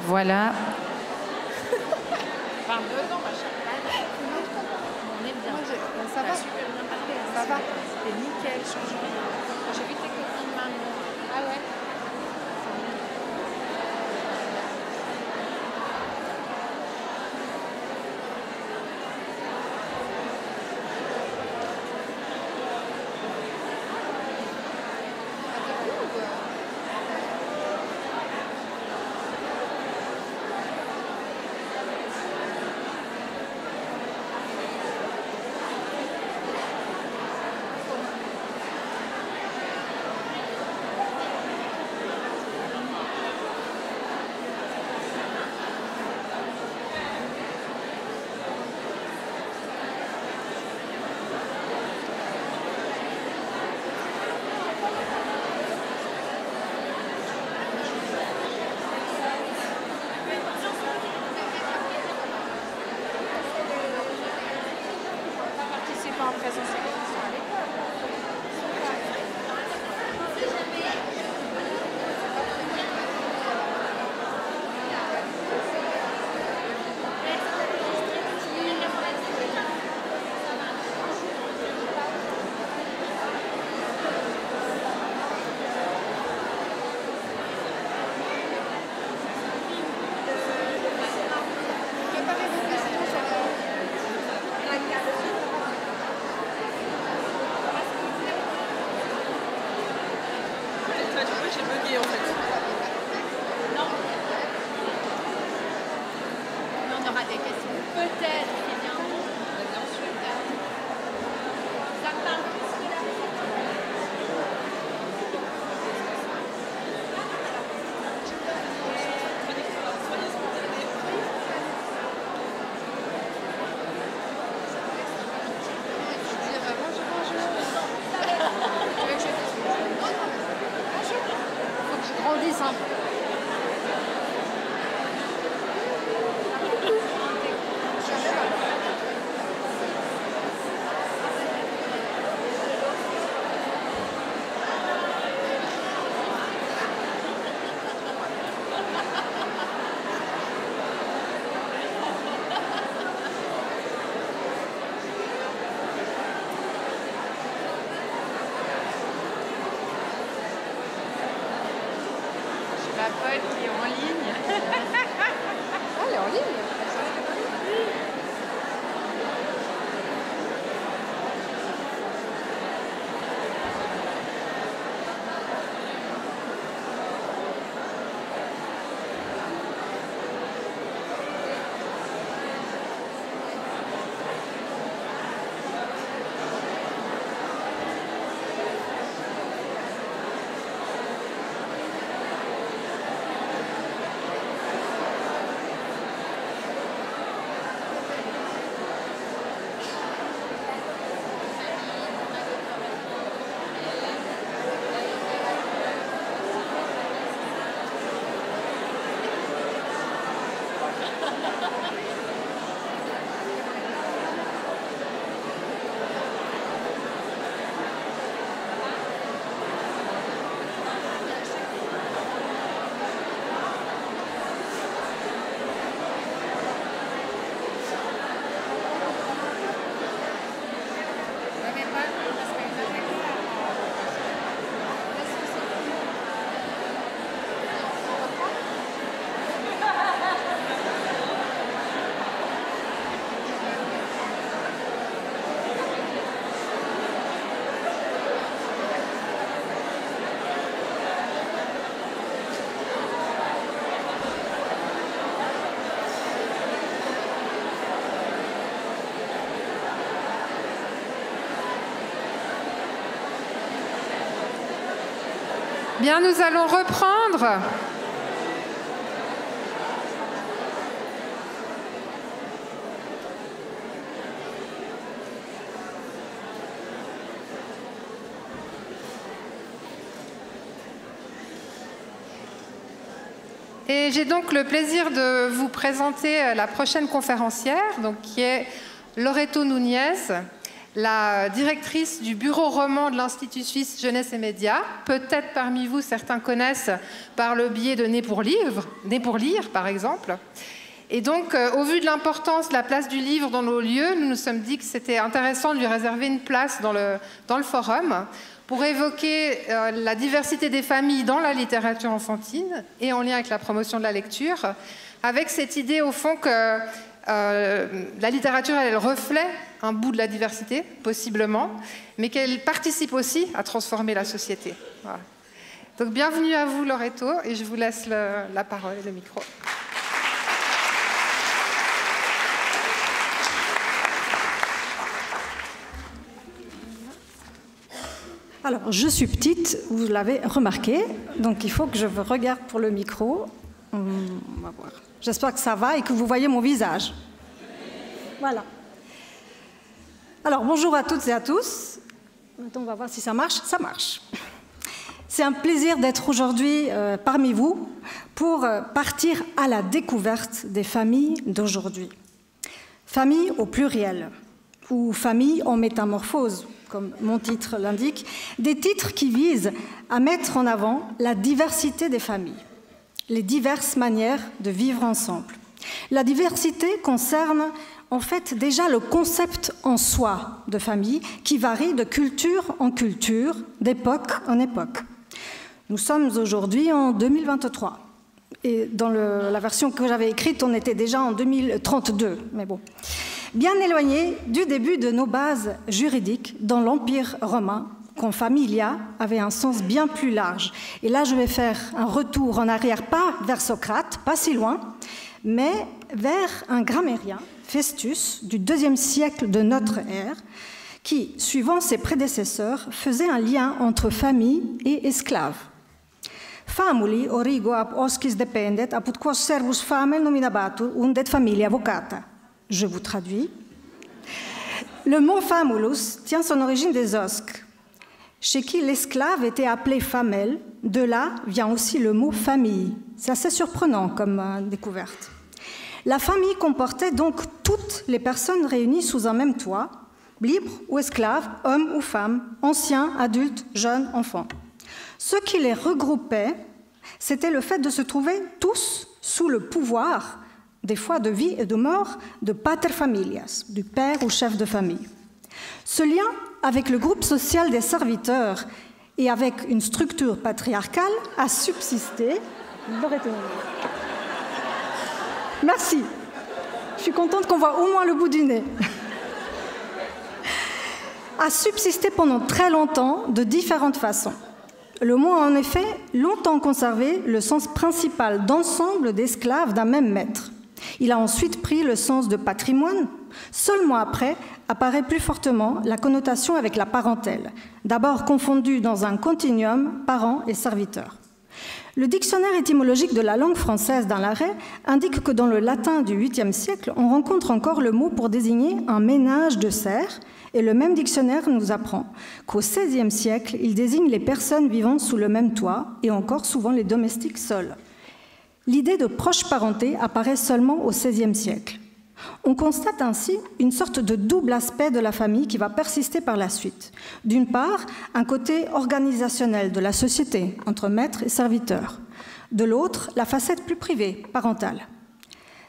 Voilà. Enfin, dedans, ma champagne. On est bien. Ça va. Super bien parlé. Ça va. C'est nickel, change rien. J'ai vu tes copines maintenant. Ah ouais. En présentiel, ils sont à l'école. J'ai bugué en fait. Non. Mais on aura des questions. Peut-être, c'est bien. Bien sûr. Ça me parle plus que là. Grandissent un peu. La Paul qui est en ligne. Ah, elle est en ligne. Bien, nous allons reprendre. Et j'ai donc le plaisir de vous présenter la prochaine conférencière, donc, qui est Loreto Núñez. la directrice du bureau roman de l'Institut suisse Jeunesse et Médias. Peut-être parmi vous, certains connaissent par le biais de Né pour lire, par exemple. Et donc, au vu de l'importance, la place du livre dans nos lieux, nous nous sommes dit que c'était intéressant de lui réserver une place dans le forum pour évoquer la diversité des familles dans la littérature enfantine et en lien avec la promotion de la lecture, avec cette idée au fond que la littérature, elle reflète un bout de la diversité, possiblement, mais qu'elle participe aussi à transformer la société. Voilà. Donc bienvenue à vous Loreto, et je vous laisse la parole et le micro. Alors, je suis petite, vous l'avez remarqué, donc il faut que je regarde pour le micro. On va voir. J'espère que ça va et que vous voyez mon visage. Voilà. Alors, bonjour à toutes et à tous. Maintenant, on va voir si ça marche. Ça marche. C'est un plaisir d'être aujourd'hui parmi vous pour partir à la découverte des familles d'aujourd'hui. Familles au pluriel, ou familles en métamorphose, comme mon titre l'indique, des titres qui visent à mettre en avant la diversité des familles, les diverses manières de vivre ensemble. La diversité concerne en fait déjà le concept en soi de famille qui varie de culture en culture, d'époque en époque. Nous sommes aujourd'hui en 2023 et dans la version que j'avais écrite, on était déjà en 2032, mais bon. Bien éloigné du début de nos bases juridiques dans l'Empire romain, quand familia avait un sens bien plus large. Et là, je vais faire un retour en arrière, pas vers Socrate, pas si loin, mais vers un grammairien, Festus, du IIe siècle de notre ère, qui, suivant ses prédécesseurs, faisait un lien entre famille et esclave. Famuli origo ab oscis dependet, apud quos servus famel nominabatur, undet familia vocata. Je vous traduis. Le mot famulus tient son origine des osques, chez qui l'esclave était appelé famel. De là vient aussi le mot famille. C'est assez surprenant comme découverte. La famille comportait donc toutes les personnes réunies sous un même toit, libres ou esclaves, hommes ou femmes, anciens, adultes, jeunes, enfants. Ce qui les regroupait, c'était le fait de se trouver tous sous le pouvoir, des fois de vie et de mort, de pater familias, du père ou chef de famille. Ce lien avec le groupe social des serviteurs et avec une structure patriarcale a subsisté. Merci. Je suis contente qu'on voit au moins le bout du nez. A subsisté pendant très longtemps de différentes façons. Le mot a en effet longtemps conservé le sens principal d'ensemble d'esclaves d'un même maître. Il a ensuite pris le sens de patrimoine. Seulement après apparaît plus fortement la connotation avec la parentèle, d'abord confondue dans un continuum parents et serviteurs. Le dictionnaire étymologique de la langue française dans l'arrêt indique que dans le latin du 8e siècle, on rencontre encore le mot pour désigner un ménage de serfs, et le même dictionnaire nous apprend qu'au XVIe siècle, il désigne les personnes vivant sous le même toit, et encore souvent les domestiques seuls. L'idée de proche parenté apparaît seulement au XVIe siècle. On constate ainsi une sorte de double aspect de la famille qui va persister par la suite. D'une part, un côté organisationnel de la société, entre maître et serviteur. De l'autre, la facette plus privée, parentale.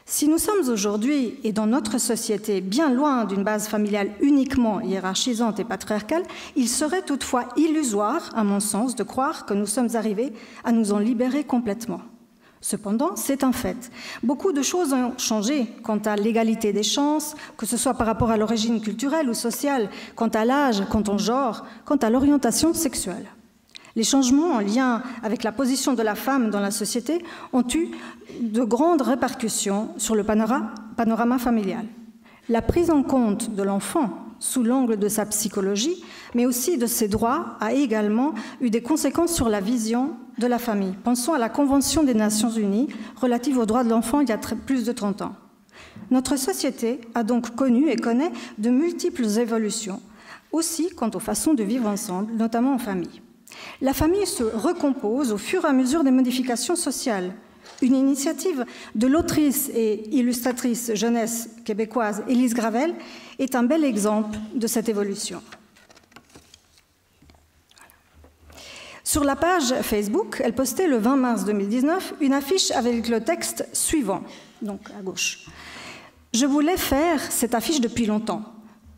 Si nous sommes aujourd'hui, et dans notre société, bien loin d'une base familiale uniquement hiérarchisante et patriarcale, il serait toutefois illusoire, à mon sens, de croire que nous sommes arrivés à nous en libérer complètement. Cependant, c'est un fait. Beaucoup de choses ont changé quant à l'égalité des chances, que ce soit par rapport à l'origine culturelle ou sociale, quant à l'âge, quant au genre, quant à l'orientation sexuelle. Les changements en lien avec la position de la femme dans la société ont eu de grandes répercussions sur le panorama familial. La prise en compte de l'enfant sous l'angle de sa psychologie, mais aussi de ses droits, a également eu des conséquences sur la vision de la famille. Pensons à la Convention des Nations Unies relative aux droits de l'enfant il y a plus de 30 ans. Notre société a donc connu et connaît de multiples évolutions, aussi quant aux façons de vivre ensemble, notamment en famille. La famille se recompose au fur et à mesure des modifications sociales. Une initiative de l'autrice et illustratrice jeunesse québécoise Élise Gravel est un bel exemple de cette évolution. Sur la page Facebook, elle postait le 20 mars 2019 une affiche avec le texte suivant, donc à gauche. « Je voulais faire cette affiche depuis longtemps.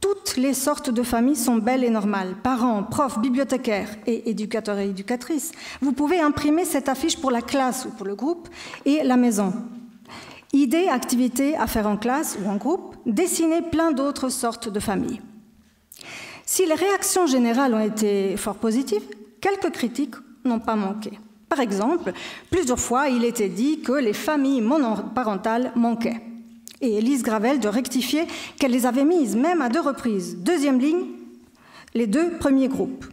Toutes les sortes de familles sont belles et normales. Parents, profs, bibliothécaires et éducateurs et éducatrices. Vous pouvez imprimer cette affiche pour la classe ou pour le groupe et la maison. Idées, activités à faire en classe ou en groupe, dessiner plein d'autres sortes de familles. » Si les réactions générales ont été fort positives, quelques critiques n'ont pas manqué. Par exemple, plusieurs fois, il était dit que les familles monoparentales manquaient. Et Élise Gravel de rectifier qu'elle les avait mises, même à 2 reprises. Deuxième ligne, les 2 premiers groupes.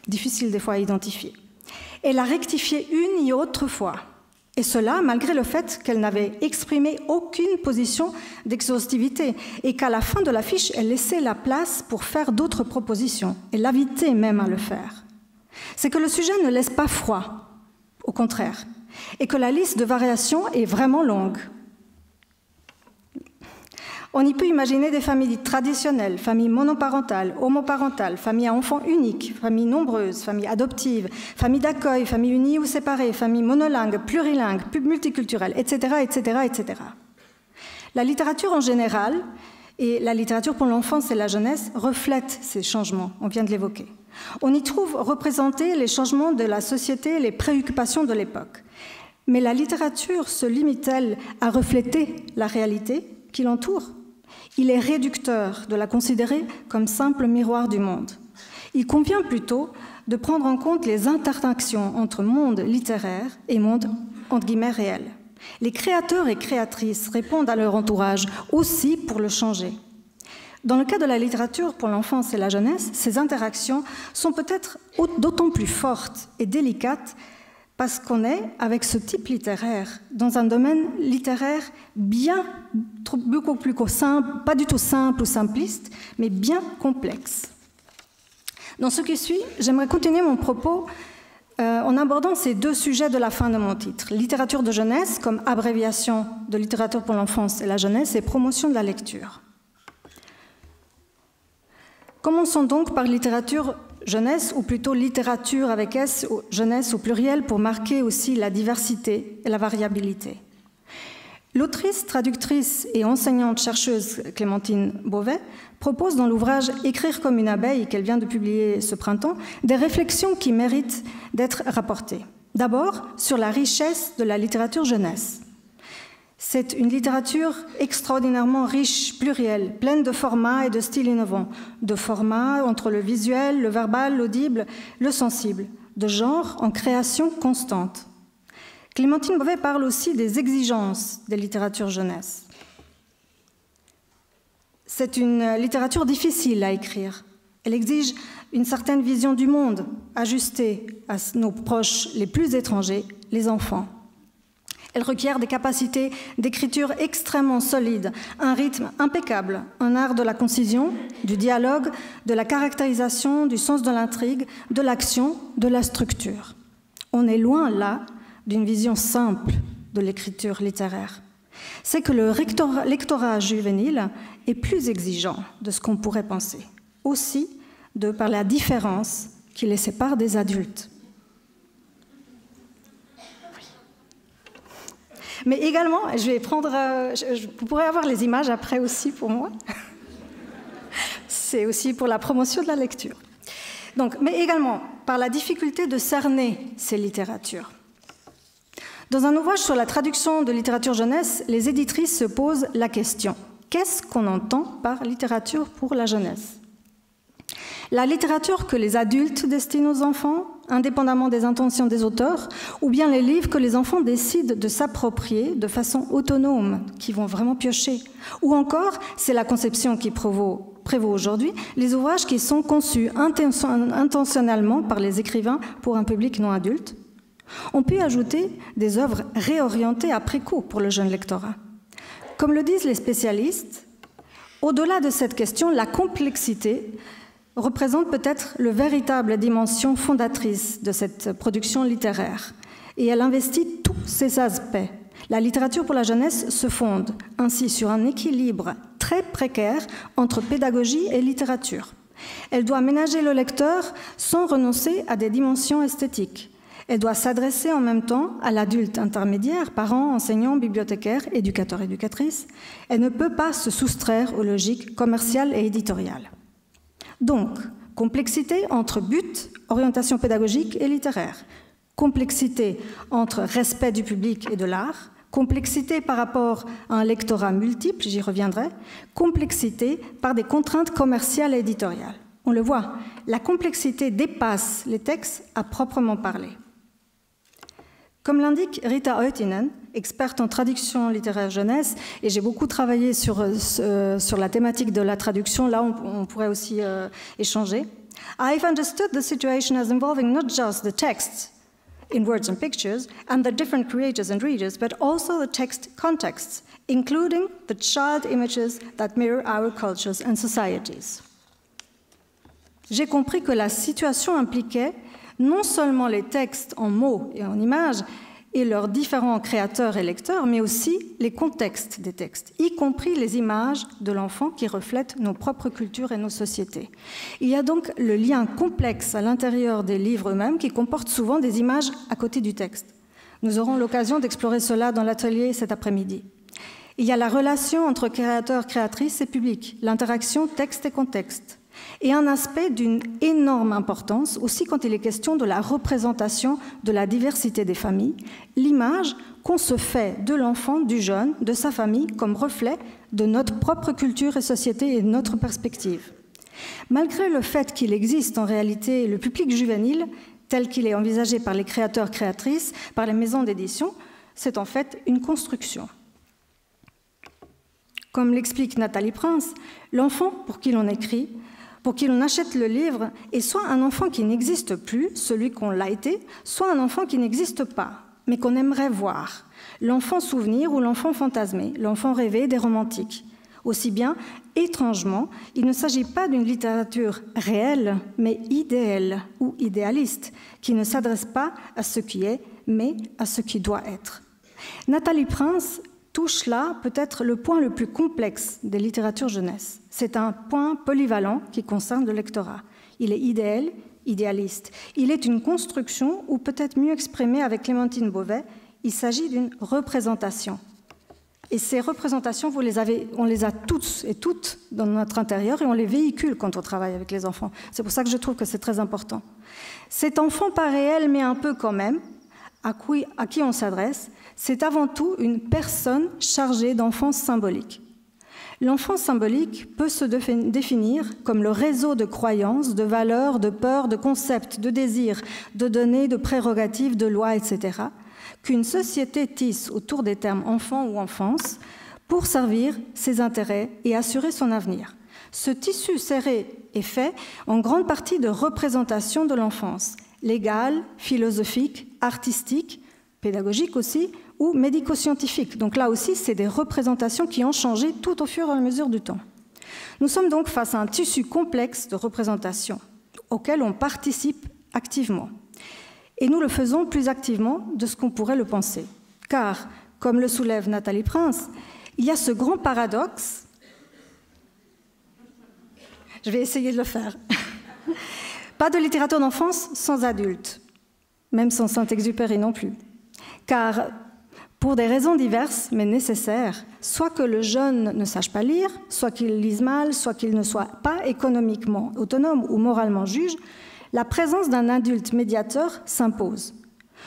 Difficile des fois à identifier. Elle a rectifié une et autre fois. Et cela malgré le fait qu'elle n'avait exprimé aucune position d'exhaustivité et qu'à la fin de l'affiche, elle laissait la place pour faire d'autres propositions. Elle l'invitait même à le faire. C'est que le sujet ne laisse pas froid, au contraire, et que la liste de variations est vraiment longue. On y peut imaginer des familles traditionnelles, familles monoparentales, homoparentales, familles à enfants uniques, familles nombreuses, familles adoptives, familles d'accueil, familles unies ou séparées, familles monolingues, plurilingues, multiculturelles, etc., etc., etc. La littérature en général et la littérature pour l'enfance et la jeunesse reflètent ces changements, on vient de l'évoquer. On y trouve représentés les changements de la société et les préoccupations de l'époque. Mais la littérature se limite-t-elle à refléter la réalité qui l'entoure ? Il est réducteur de la considérer comme simple miroir du monde. Il convient plutôt de prendre en compte les interactions entre monde littéraire et monde entre guillemets réel. Les créateurs et créatrices répondent à leur entourage aussi pour le changer. Dans le cas de la littérature pour l'enfance et la jeunesse, ces interactions sont peut-être d'autant plus fortes et délicates parce qu'on est, avec ce type littéraire, dans un domaine littéraire beaucoup plus simple, pas du tout simple ou simpliste, mais bien complexe. Dans ce qui suit, j'aimerais continuer mon propos en abordant ces 2 sujets de la fin de mon titre. Littérature de jeunesse, comme abréviation de littérature pour l'enfance et la jeunesse, et promotion de la lecture. Commençons donc par littérature jeunesse, ou plutôt littérature avec S, jeunesse au pluriel, pour marquer aussi la diversité et la variabilité. L'autrice, traductrice et enseignante-chercheuse Clémentine Beauvais propose dans l'ouvrage « Écrire comme une abeille » qu'elle vient de publier ce printemps, des réflexions qui méritent d'être rapportées. D'abord, sur la richesse de la littérature jeunesse. C'est une littérature extraordinairement riche, plurielle, pleine de formats et de styles innovants, de formats entre le visuel, le verbal, l'audible, le sensible, de genre en création constante. Clémentine Beauvais parle aussi des exigences des littératures jeunesse. C'est une littérature difficile à écrire. Elle exige une certaine vision du monde, ajustée à nos proches les plus étrangers, les enfants. Elle requiert des capacités d'écriture extrêmement solides, un rythme impeccable, un art de la concision, du dialogue, de la caractérisation, du sens de l'intrigue, de l'action, de la structure. On est loin, là, d'une vision simple de l'écriture littéraire. C'est que le lectorat juvénile est plus exigeant de ce qu'on pourrait penser, aussi par la différence qui les sépare des adultes. Mais également, vous pourrez avoir les images après aussi pour moi. C'est aussi pour la promotion de la lecture. Donc, mais également par la difficulté de cerner ces littératures. Dans un ouvrage sur la traduction de littérature jeunesse, les éditrices se posent la question « Qu'est-ce qu'on entend par littérature pour la jeunesse ?» La littérature que les adultes destinent aux enfants, indépendamment des intentions des auteurs, ou bien les livres que les enfants décident de s'approprier de façon autonome, qui vont vraiment piocher. Ou encore, c'est la conception qui prévaut aujourd'hui, les ouvrages qui sont conçus intentionnellement par les écrivains pour un public non adulte. On peut ajouter des œuvres réorientées après coup pour le jeune lectorat. Comme le disent les spécialistes, au-delà de cette question, la complexité représente peut-être la véritable dimension fondatrice de cette production littéraire. et elle investit tous ces aspects. La littérature pour la jeunesse se fonde ainsi sur un équilibre très précaire entre pédagogie et littérature. Elle doit ménager le lecteur sans renoncer à des dimensions esthétiques. Elle doit s'adresser en même temps à l'adulte intermédiaire, parents, enseignants, bibliothécaires, éducateurs, éducatrices. Elle ne peut pas se soustraire aux logiques commerciales et éditoriales. Donc, complexité entre but, orientation pédagogique et littéraire. Complexité entre respect du public et de l'art. Complexité par rapport à un lectorat multiple, j'y reviendrai. Complexité par des contraintes commerciales et éditoriales. On le voit, la complexité dépasse les textes à proprement parler. Comme l'indique Rita Oettinen, experte en traduction littéraire jeunesse, et j'ai beaucoup travaillé sur la thématique de la traduction, là on pourrait aussi échanger. I've understood the situation as involving not just the text in words and pictures and the different creators and readers, but also the text contexts, including the child images that mirror our cultures and societies. J'ai compris que la situation impliquait non seulement les textes en mots et en images et leurs différents créateurs et lecteurs, mais aussi les contextes des textes, y compris les images de l'enfant qui reflètent nos propres cultures et nos sociétés. Il y a donc le lien complexe à l'intérieur des livres eux-mêmes qui comportent souvent des images à côté du texte. Nous aurons l'occasion d'explorer cela dans l'atelier cet après-midi. Il y a la relation entre créateurs, créatrices et public, l'interaction texte et contexte. Et un aspect d'une énorme importance aussi quand il est question de la représentation de la diversité des familles, l'image qu'on se fait de l'enfant, du jeune, de sa famille comme reflet de notre propre culture et société et de notre perspective. Malgré le fait qu'il existe en réalité le public juvénile tel qu'il est envisagé par les créateurs, créatrices, par les maisons d'édition, c'est en fait une construction. Comme l'explique Nathalie Prince, l'enfant pour qui l'on écrit, pour qui l'on achète le livre, est soit un enfant qui n'existe plus, celui qu'on l'a été, soit un enfant qui n'existe pas, mais qu'on aimerait voir. L'enfant souvenir ou l'enfant fantasmé, l'enfant rêvé des romantiques. Aussi bien, étrangement, il ne s'agit pas d'une littérature réelle, mais idéale ou idéaliste, qui ne s'adresse pas à ce qui est, mais à ce qui doit être. Nathalie Prince touche là peut-être le point le plus complexe des littératures jeunesse. C'est un point polyvalent qui concerne le lectorat. Il est idéal, idéaliste. Il est une construction, ou peut-être mieux exprimé avec Clémentine Beauvais, il s'agit d'une représentation. Et ces représentations, on les a tous et toutes dans notre intérieur et on les véhicule quand on travaille avec les enfants. C'est pour ça que je trouve que c'est très important. Cet enfant pas réel, mais un peu quand même, à qui on s'adresse, c'est avant tout une personne chargée d'enfance symbolique. L'enfance symbolique peut se définir comme le réseau de croyances, de valeurs, de peurs, de concepts, de désirs, de données, de prérogatives, de lois, etc., qu'une société tisse autour des termes enfant ou enfance pour servir ses intérêts et assurer son avenir. Ce tissu serré est fait en grande partie de représentations de l'enfance, légale, philosophique, artistique, pédagogique aussi, ou médico-scientifique. Donc là aussi, c'est des représentations qui ont changé tout au fur et à mesure du temps. Nous sommes donc face à un tissu complexe de représentations auquel on participe activement. Et nous le faisons plus activement de ce qu'on pourrait le penser. Car, comme le soulève Nathalie Prince, il y a ce grand paradoxe. Je vais essayer de le faire. Pas de littérature d'enfance sans adultes, même sans Saint-Exupéry non plus. Car, pour des raisons diverses, mais nécessaires, soit que le jeune ne sache pas lire, soit qu'il lise mal, soit qu'il ne soit pas économiquement autonome ou moralement juge, la présence d'un adulte médiateur s'impose.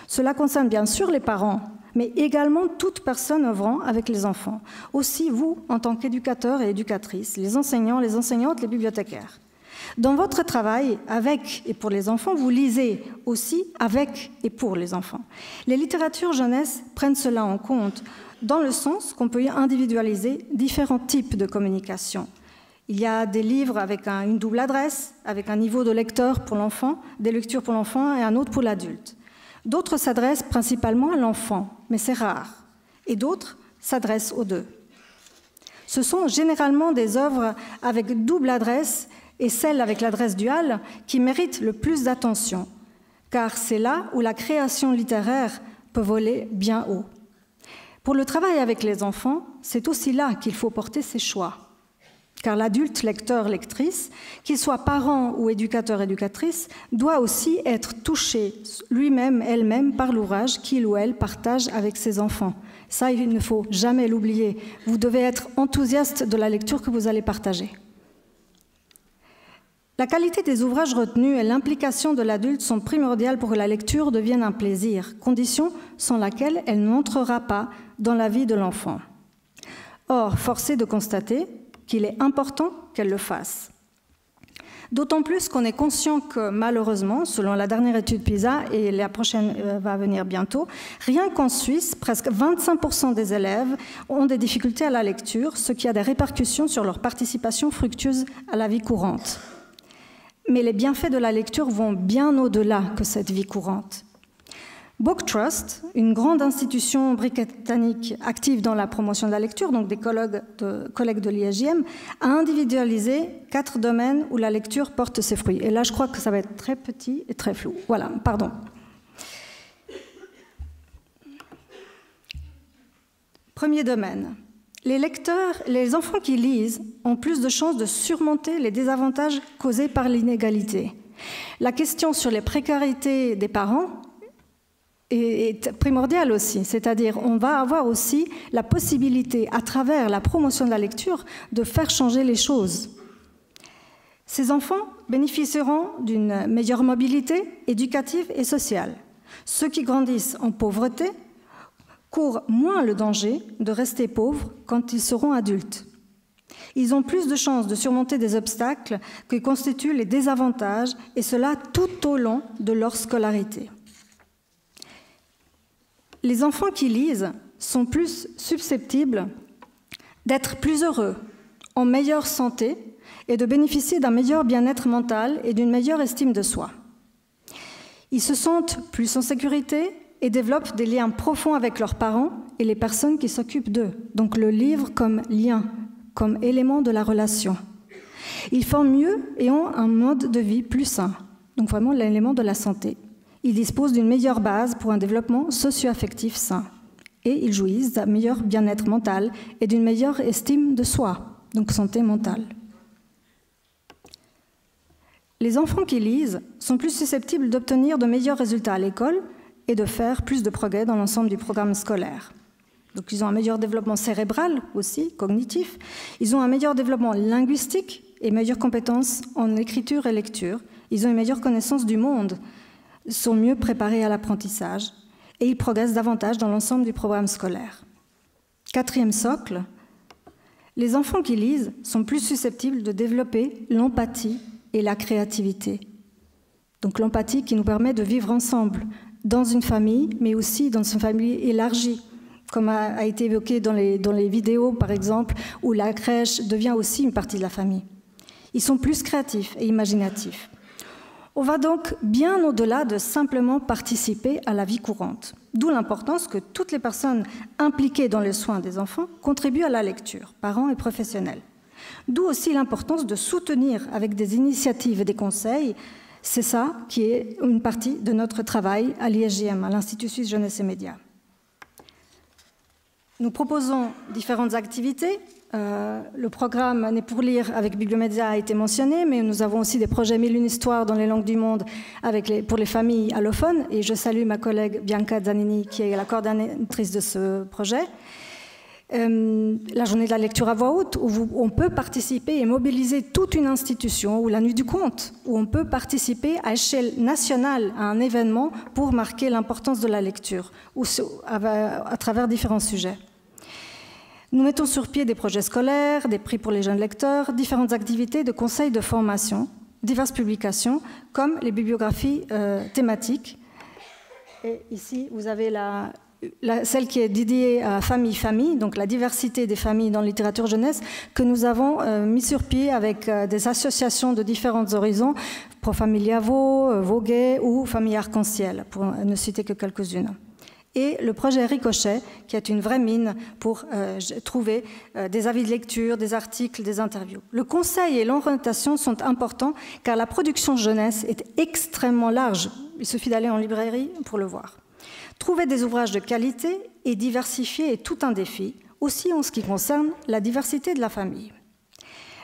Cela concerne bien sûr les parents, mais également toute personne œuvrant avec les enfants. Aussi vous, en tant qu'éducateurs et éducatrices, les enseignants, les enseignantes, les bibliothécaires. Dans votre travail avec et pour les enfants, vous lisez aussi avec et pour les enfants. Les littératures jeunesse prennent cela en compte, dans le sens qu'on peut y individualiser différents types de communication. Il y a des livres avec une double adresse, avec un niveau de lecteur pour l'enfant, des lectures pour l'enfant et un autre pour l'adulte. D'autres s'adressent principalement à l'enfant, mais c'est rare. Et d'autres s'adressent aux deux. Ce sont généralement des œuvres avec double adresse et celles avec l'adresse duale qui méritent le plus d'attention, car c'est là où la création littéraire peut voler bien haut. Pour le travail avec les enfants, c'est aussi là qu'il faut porter ses choix. Car l'adulte lecteur, lectrice, qu'il soit parent ou éducateur, éducatrice, doit aussi être touché lui-même, elle-même, par l'ouvrage qu'il ou elle partage avec ses enfants. Ça, il ne faut jamais l'oublier. Vous devez être enthousiaste de la lecture que vous allez partager. La qualité des ouvrages retenus et l'implication de l'adulte sont primordiales pour que la lecture devienne un plaisir, condition sans laquelle elle n'entrera pas dans la vie de l'enfant. Or, force est de constater qu'il est important qu'elle le fasse. D'autant plus qu'on est conscient que, malheureusement, selon la dernière étude PISA, et la prochaine va venir bientôt, rien qu'en Suisse, presque 25% des élèves ont des difficultés à la lecture, ce qui a des répercussions sur leur participation fructueuse à la vie courante. Mais les bienfaits de la lecture vont bien au-delà que cette vie courante. Book Trust, une grande institution britannique active dans la promotion de la lecture, donc des collègues de l'IAJM, a individualisé 4 domaines où la lecture porte ses fruits. Et là, je crois que ça va être très petit et très flou. Voilà, pardon. Premier domaine. Les enfants qui lisent ont plus de chances de surmonter les désavantages causés par l'inégalité. La question sur les précarités des parents est primordiale aussi, c'est-à-dire on va avoir aussi la possibilité, à travers la promotion de la lecture, de faire changer les choses. Ces enfants bénéficieront d'une meilleure mobilité éducative et sociale. Ceux qui grandissent en pauvreté courent moins le danger de rester pauvres quand ils seront adultes. Ils ont plus de chances de surmonter des obstacles que constituent les désavantages, et cela tout au long de leur scolarité. Les enfants qui lisent sont plus susceptibles d'être plus heureux, en meilleure santé et de bénéficier d'un meilleur bien-être mental et d'une meilleure estime de soi. Ils se sentent plus en sécurité et développent des liens profonds avec leurs parents et les personnes qui s'occupent d'eux. Donc le livre comme lien, comme élément de la relation. Ils forment mieux et ont un mode de vie plus sain, donc vraiment l'élément de la santé. Ils disposent d'une meilleure base pour un développement socio-affectif sain. Et ils jouissent d'un meilleur bien-être mental et d'une meilleure estime de soi, donc santé mentale. Les enfants qui lisent sont plus susceptibles d'obtenir de meilleurs résultats à l'école et de faire plus de progrès dans l'ensemble du programme scolaire. Donc ils ont un meilleur développement cérébral aussi, cognitif. Ils ont un meilleur développement linguistique et meilleures compétences en écriture et lecture. Ils ont une meilleure connaissance du monde, sont mieux préparés à l'apprentissage et ils progressent davantage dans l'ensemble du programme scolaire. 4e socle, les enfants qui lisent sont plus susceptibles de développer l'empathie et la créativité. Donc l'empathie qui nous permet de vivre ensemble, dans une famille, mais aussi dans une famille élargie, comme a été évoqué dans les vidéos, par exemple, où la crèche devient aussi une partie de la famille. Ils sont plus créatifs et imaginatifs. On va donc bien au-delà de simplement participer à la vie courante, d'où l'importance que toutes les personnes impliquées dans les soins des enfants contribuent à la lecture, parents et professionnels. D'où aussi l'importance de soutenir avec des initiatives et des conseils. C'est ça qui est une partie de notre travail à l'IAJM, à l'Institut Suisse Jeunesse et Médias. Nous proposons différentes activités. Le programme Né pour lire avec Bibliomédia a été mentionné, mais nous avons aussi des projets 1001 histoires dans les langues du monde pour les familles allophones. Et je salue ma collègue Bianca Zanini, qui est la coordonnatrice de ce projet. La journée de la lecture à voix haute, où on peut participer et mobiliser toute une institution, ou la nuit du conte, où on peut participer à échelle nationale à un événement pour marquer l'importance de la lecture, ou à travers différents sujets. Nous mettons sur pied des projets scolaires, des prix pour les jeunes lecteurs, différentes activités de conseils de formation, diverses publications, comme les bibliographies thématiques. Et ici, vous avez celle qui est dédiée à famille, donc la diversité des familles dans la littérature jeunesse, que nous avons mis sur pied avec des associations de différents horizons, Pro Familia Voguet ou Famille Arc-en-Ciel, pour ne citer que quelques-unes. Et le projet Ricochet, qui est une vraie mine pour trouver des avis de lecture, des articles, des interviews. Le conseil et l'orientation sont importants car la production jeunesse est extrêmement large. Il suffit d'aller en librairie pour le voir. Trouver des ouvrages de qualité et diversifiés est tout un défi, aussi en ce qui concerne la diversité de la famille.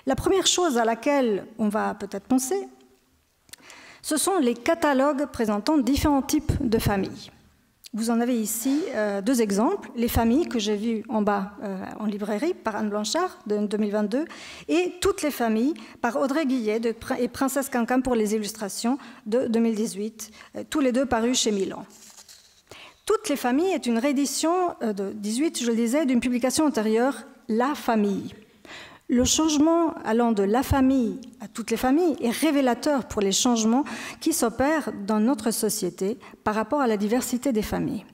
La première chose à laquelle on va peut-être penser, ce sont les catalogues présentant différents types de familles. Vous en avez ici deux exemples, les familles que j'ai vues en bas en librairie par Anne Blanchard de 2022 et toutes les familles par Audrey Guillet et Princesse Quinquin pour les illustrations de 2018, tous les deux parus chez Milan. Toutes les familles est une réédition de 18, je le disais, d'une publication antérieure, La famille. Le changement allant de la famille à toutes les familles est révélateur pour les changements qui s'opèrent dans notre société par rapport à la diversité des familles.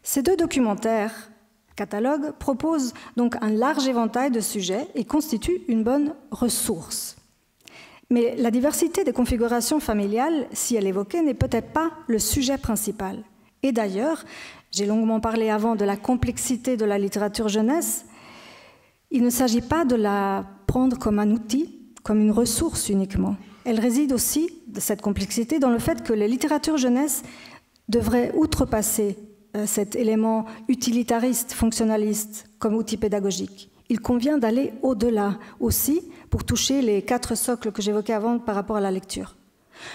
Ces deux documentaires, catalogues, proposent donc un large éventail de sujets et constituent une bonne ressource. Mais la diversité des configurations familiales, si elle est évoquée, n'est peut-être pas le sujet principal. Et d'ailleurs, j'ai longuement parlé avant de la complexité de la littérature jeunesse. Il ne s'agit pas de la prendre comme un outil, comme une ressource uniquement. Elle réside aussi, de cette complexité, dans le fait que les littératures jeunesse devraient outrepasser cet élément utilitariste, fonctionnaliste, comme outil pédagogique. Il convient d'aller au-delà aussi pour toucher les 4 socles que j'évoquais avant par rapport à la lecture.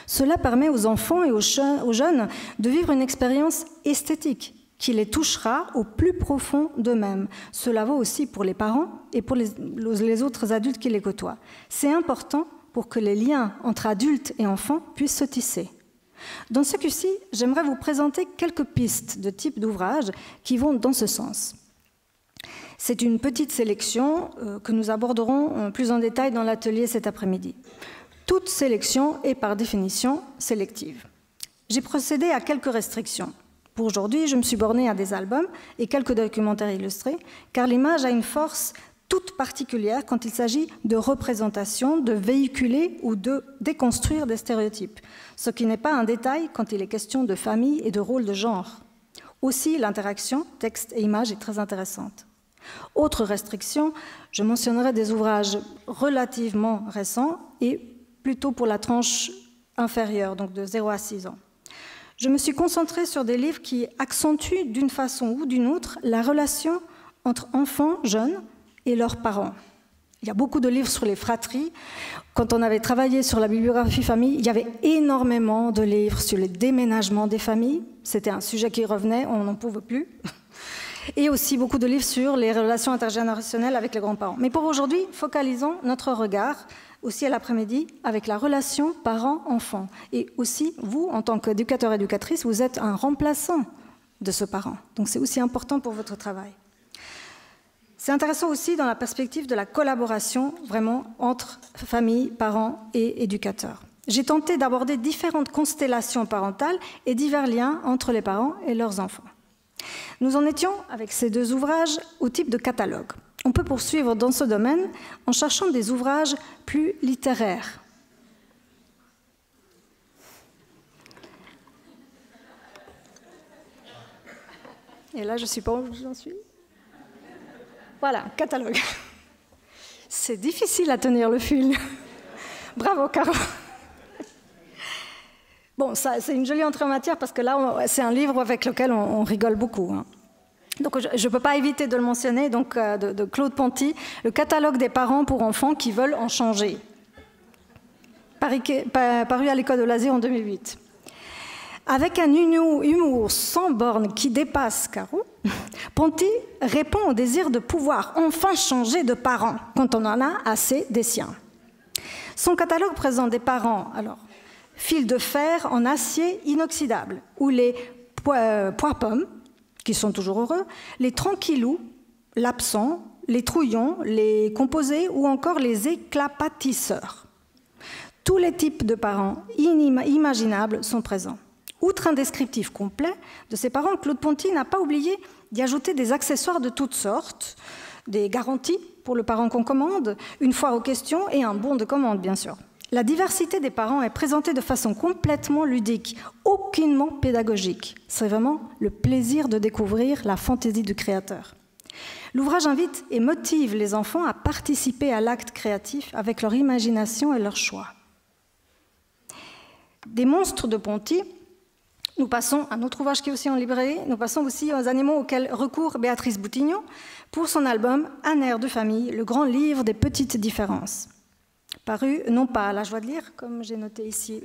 Cela permet aux enfants et aux jeunes de vivre une expérience esthétique qui les touchera au plus profond d'eux-mêmes. Cela vaut aussi pour les parents et pour les autres adultes qui les côtoient. C'est important pour que les liens entre adultes et enfants puissent se tisser. Dans ce coup-ci, j'aimerais vous présenter quelques pistes de type d'ouvrages qui vont dans ce sens. C'est une petite sélection que nous aborderons plus en détail dans l'atelier cet après-midi. Toute sélection est par définition sélective. J'ai procédé à quelques restrictions. Pour aujourd'hui, je me suis bornée à des albums et quelques documentaires illustrés, car l'image a une force toute particulière quand il s'agit de représentation, de véhiculer ou de déconstruire des stéréotypes, ce qui n'est pas un détail quand il est question de famille et de rôle de genre. Aussi, l'interaction texte et image est très intéressante. Autre restriction, je mentionnerai des ouvrages relativement récents et plutôt pour la tranche inférieure, donc de 0 à 6 ans. Je me suis concentrée sur des livres qui accentuent d'une façon ou d'une autre la relation entre enfants jeunes et leurs parents. Il y a beaucoup de livres sur les fratries. Quand on avait travaillé sur la bibliographie famille, il y avait énormément de livres sur les déménagements des familles. C'était un sujet qui revenait, on n'en pouvait plus. Et aussi beaucoup de livres sur les relations intergénérationnelles avec les grands-parents. Mais pour aujourd'hui, focalisons notre regard aussi à l'après-midi, avec la relation parent-enfant. Et aussi, vous, en tant qu'éducateur-éducatrice, vous êtes un remplaçant de ce parent. Donc c'est aussi important pour votre travail. C'est intéressant aussi dans la perspective de la collaboration, vraiment, entre famille, parents et éducateurs. J'ai tenté d'aborder différentes constellations parentales et divers liens entre les parents et leurs enfants. Nous en étions, avec ces deux ouvrages, au type de catalogue. On peut poursuivre dans ce domaine en cherchant des ouvrages plus littéraires. Et là, je ne sais pas où j'en suis. Voilà, catalogue. C'est difficile à tenir le fil. Bravo, Caro. Bon, c'est une jolie entrée en matière parce que là, c'est un livre avec lequel on rigole beaucoup. Hein. Donc, je ne peux pas éviter de le mentionner, donc, de Claude Ponty, le catalogue des parents pour enfants qui veulent en changer, paru à l'École de l'Asie en 2008. Avec un humour sans borne qui dépasse Caro, Ponty répond au désir de pouvoir enfin changer de parents quand on en a assez des siens. Son catalogue présente des parents, alors, fils de fer en acier inoxydable, ou les pois-pommes, qui sont toujours heureux, les tranquillous, l'absent, les trouillons, les composés ou encore les éclapatisseurs. Tous les types de parents imaginables sont présents. Outre un descriptif complet de ses parents, Claude Ponty n'a pas oublié d'y ajouter des accessoires de toutes sortes, des garanties pour le parent qu'on commande, une foire aux questions et un bon de commande, bien sûr. La diversité des parents est présentée de façon complètement ludique, aucunement pédagogique. C'est vraiment le plaisir de découvrir la fantaisie du créateur. L'ouvrage invite et motive les enfants à participer à l'acte créatif avec leur imagination et leur choix. Des monstres de Ponty, Nous passons à un autre ouvrage qui est aussi en librairie, nous passons aussi aux animaux auxquels recourt Béatrice Boutignon pour son album Un air de famille, le grand livre des petites différences. Paru non pas à La Joie de lire, comme j'ai noté ici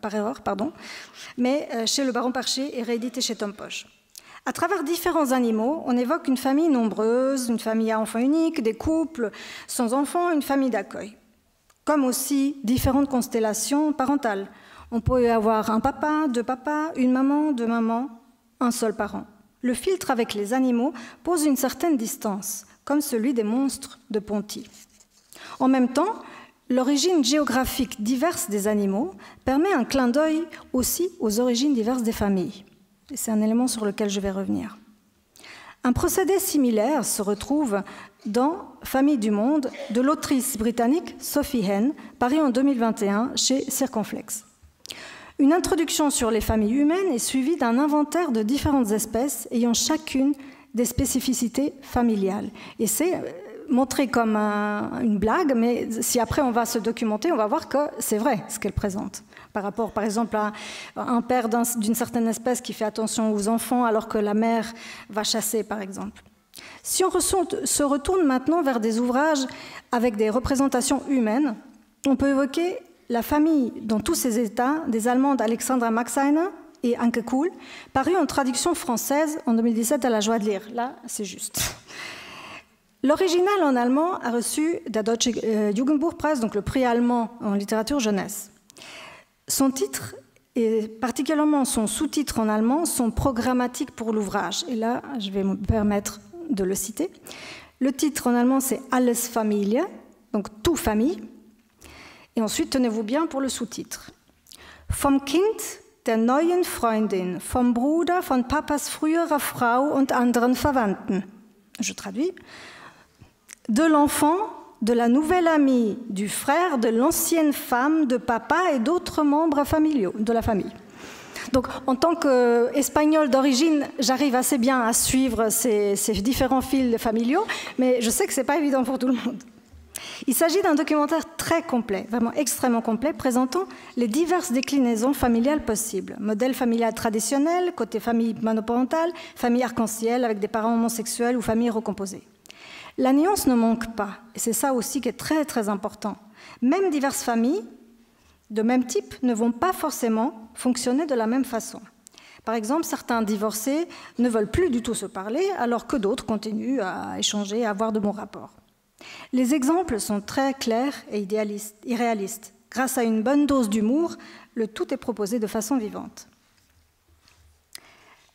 par erreur, pardon, mais chez Le Baron Parché et réédité chez Tom Poche. À travers différents animaux, on évoque une famille nombreuse, une famille à enfants uniques, des couples sans enfants, une famille d'accueil, comme aussi différentes constellations parentales. On peut y avoir un papa, deux papas, une maman, deux mamans, un seul parent. Le filtre avec les animaux pose une certaine distance, comme celui des monstres de Ponty. En même temps, l'origine géographique diverse des animaux permet un clin d'œil aussi aux origines diverses des familles. Et c'est un élément sur lequel je vais revenir. Un procédé similaire se retrouve dans Famille du monde de l'autrice britannique Sophie Henn, paru en 2021 chez Circonflexe. Une introduction sur les familles humaines est suivie d'un inventaire de différentes espèces ayant chacune des spécificités familiales. Et c'est montré comme une blague, mais si après on va se documenter, on va voir que c'est vrai ce qu'elle présente. Par rapport, par exemple, à un père d'une certaine espèce qui fait attention aux enfants alors que la mère va chasser, par exemple. Si on se retourne maintenant vers des ouvrages avec des représentations humaines, on peut évoquer La famille dans tous ses états des Allemandes Alexandra Maxeiner et Anke Kuhl, paru en traduction française en 2017 à La Joie de lire. Là, c'est juste. L'original en allemand a reçu der Deutsche Jugendbuchpreis, donc le prix allemand en littérature jeunesse. Son titre, et particulièrement son sous-titre en allemand, sont programmatiques pour l'ouvrage. Et là, je vais me permettre de le citer. Le titre en allemand, c'est Alles Familie, donc tout famille. Et ensuite, tenez-vous bien pour le sous-titre. Vom Kind der neuen Freundin, vom Bruder von Papas früherer Frau und anderen Verwandten. Je traduis. De l'enfant, de la nouvelle amie, du frère de l'ancienne femme, de papa et d'autres membres familiaux de la famille. Donc, en tant qu'Espagnol d'origine, j'arrive assez bien à suivre ces différents fils familiaux, mais je sais que ce n'est pas évident pour tout le monde. Il s'agit d'un documentaire très complet, vraiment extrêmement complet, présentant les diverses déclinaisons familiales possibles. Modèle familial traditionnel, côté famille monoparentale, famille arc-en-ciel avec des parents homosexuels ou famille recomposée. La nuance ne manque pas, et c'est ça aussi qui est très très important. Même diverses familles de même type ne vont pas forcément fonctionner de la même façon. Par exemple, certains divorcés ne veulent plus du tout se parler, alors que d'autres continuent à échanger, à avoir de bons rapports. Les exemples sont très clairs et irréalistes. Grâce à une bonne dose d'humour, le tout est proposé de façon vivante.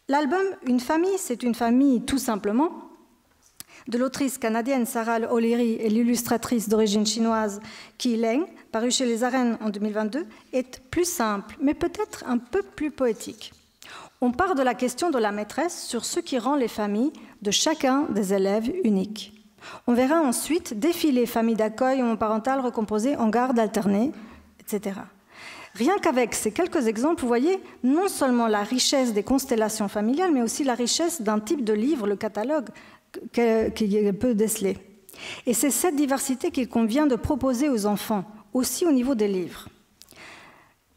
L'album « Une famille, c'est une famille tout simplement » de l'autrice canadienne Sarah O'Leary et l'illustratrice d'origine chinoise Qi Leng, paru chez Les Arènes en 2022, est plus simple, mais peut-être un peu plus poétique. On part de la question de la maîtresse sur ce qui rend les familles de chacun des élèves uniques. On verra ensuite défiler familles d'accueil homoparentales recomposées en garde alternée, etc. Rien qu'avec ces quelques exemples, vous voyez non seulement la richesse des constellations familiales, mais aussi la richesse d'un type de livre, le catalogue, qui peut déceler. Et c'est cette diversité qu'il convient de proposer aux enfants, aussi au niveau des livres.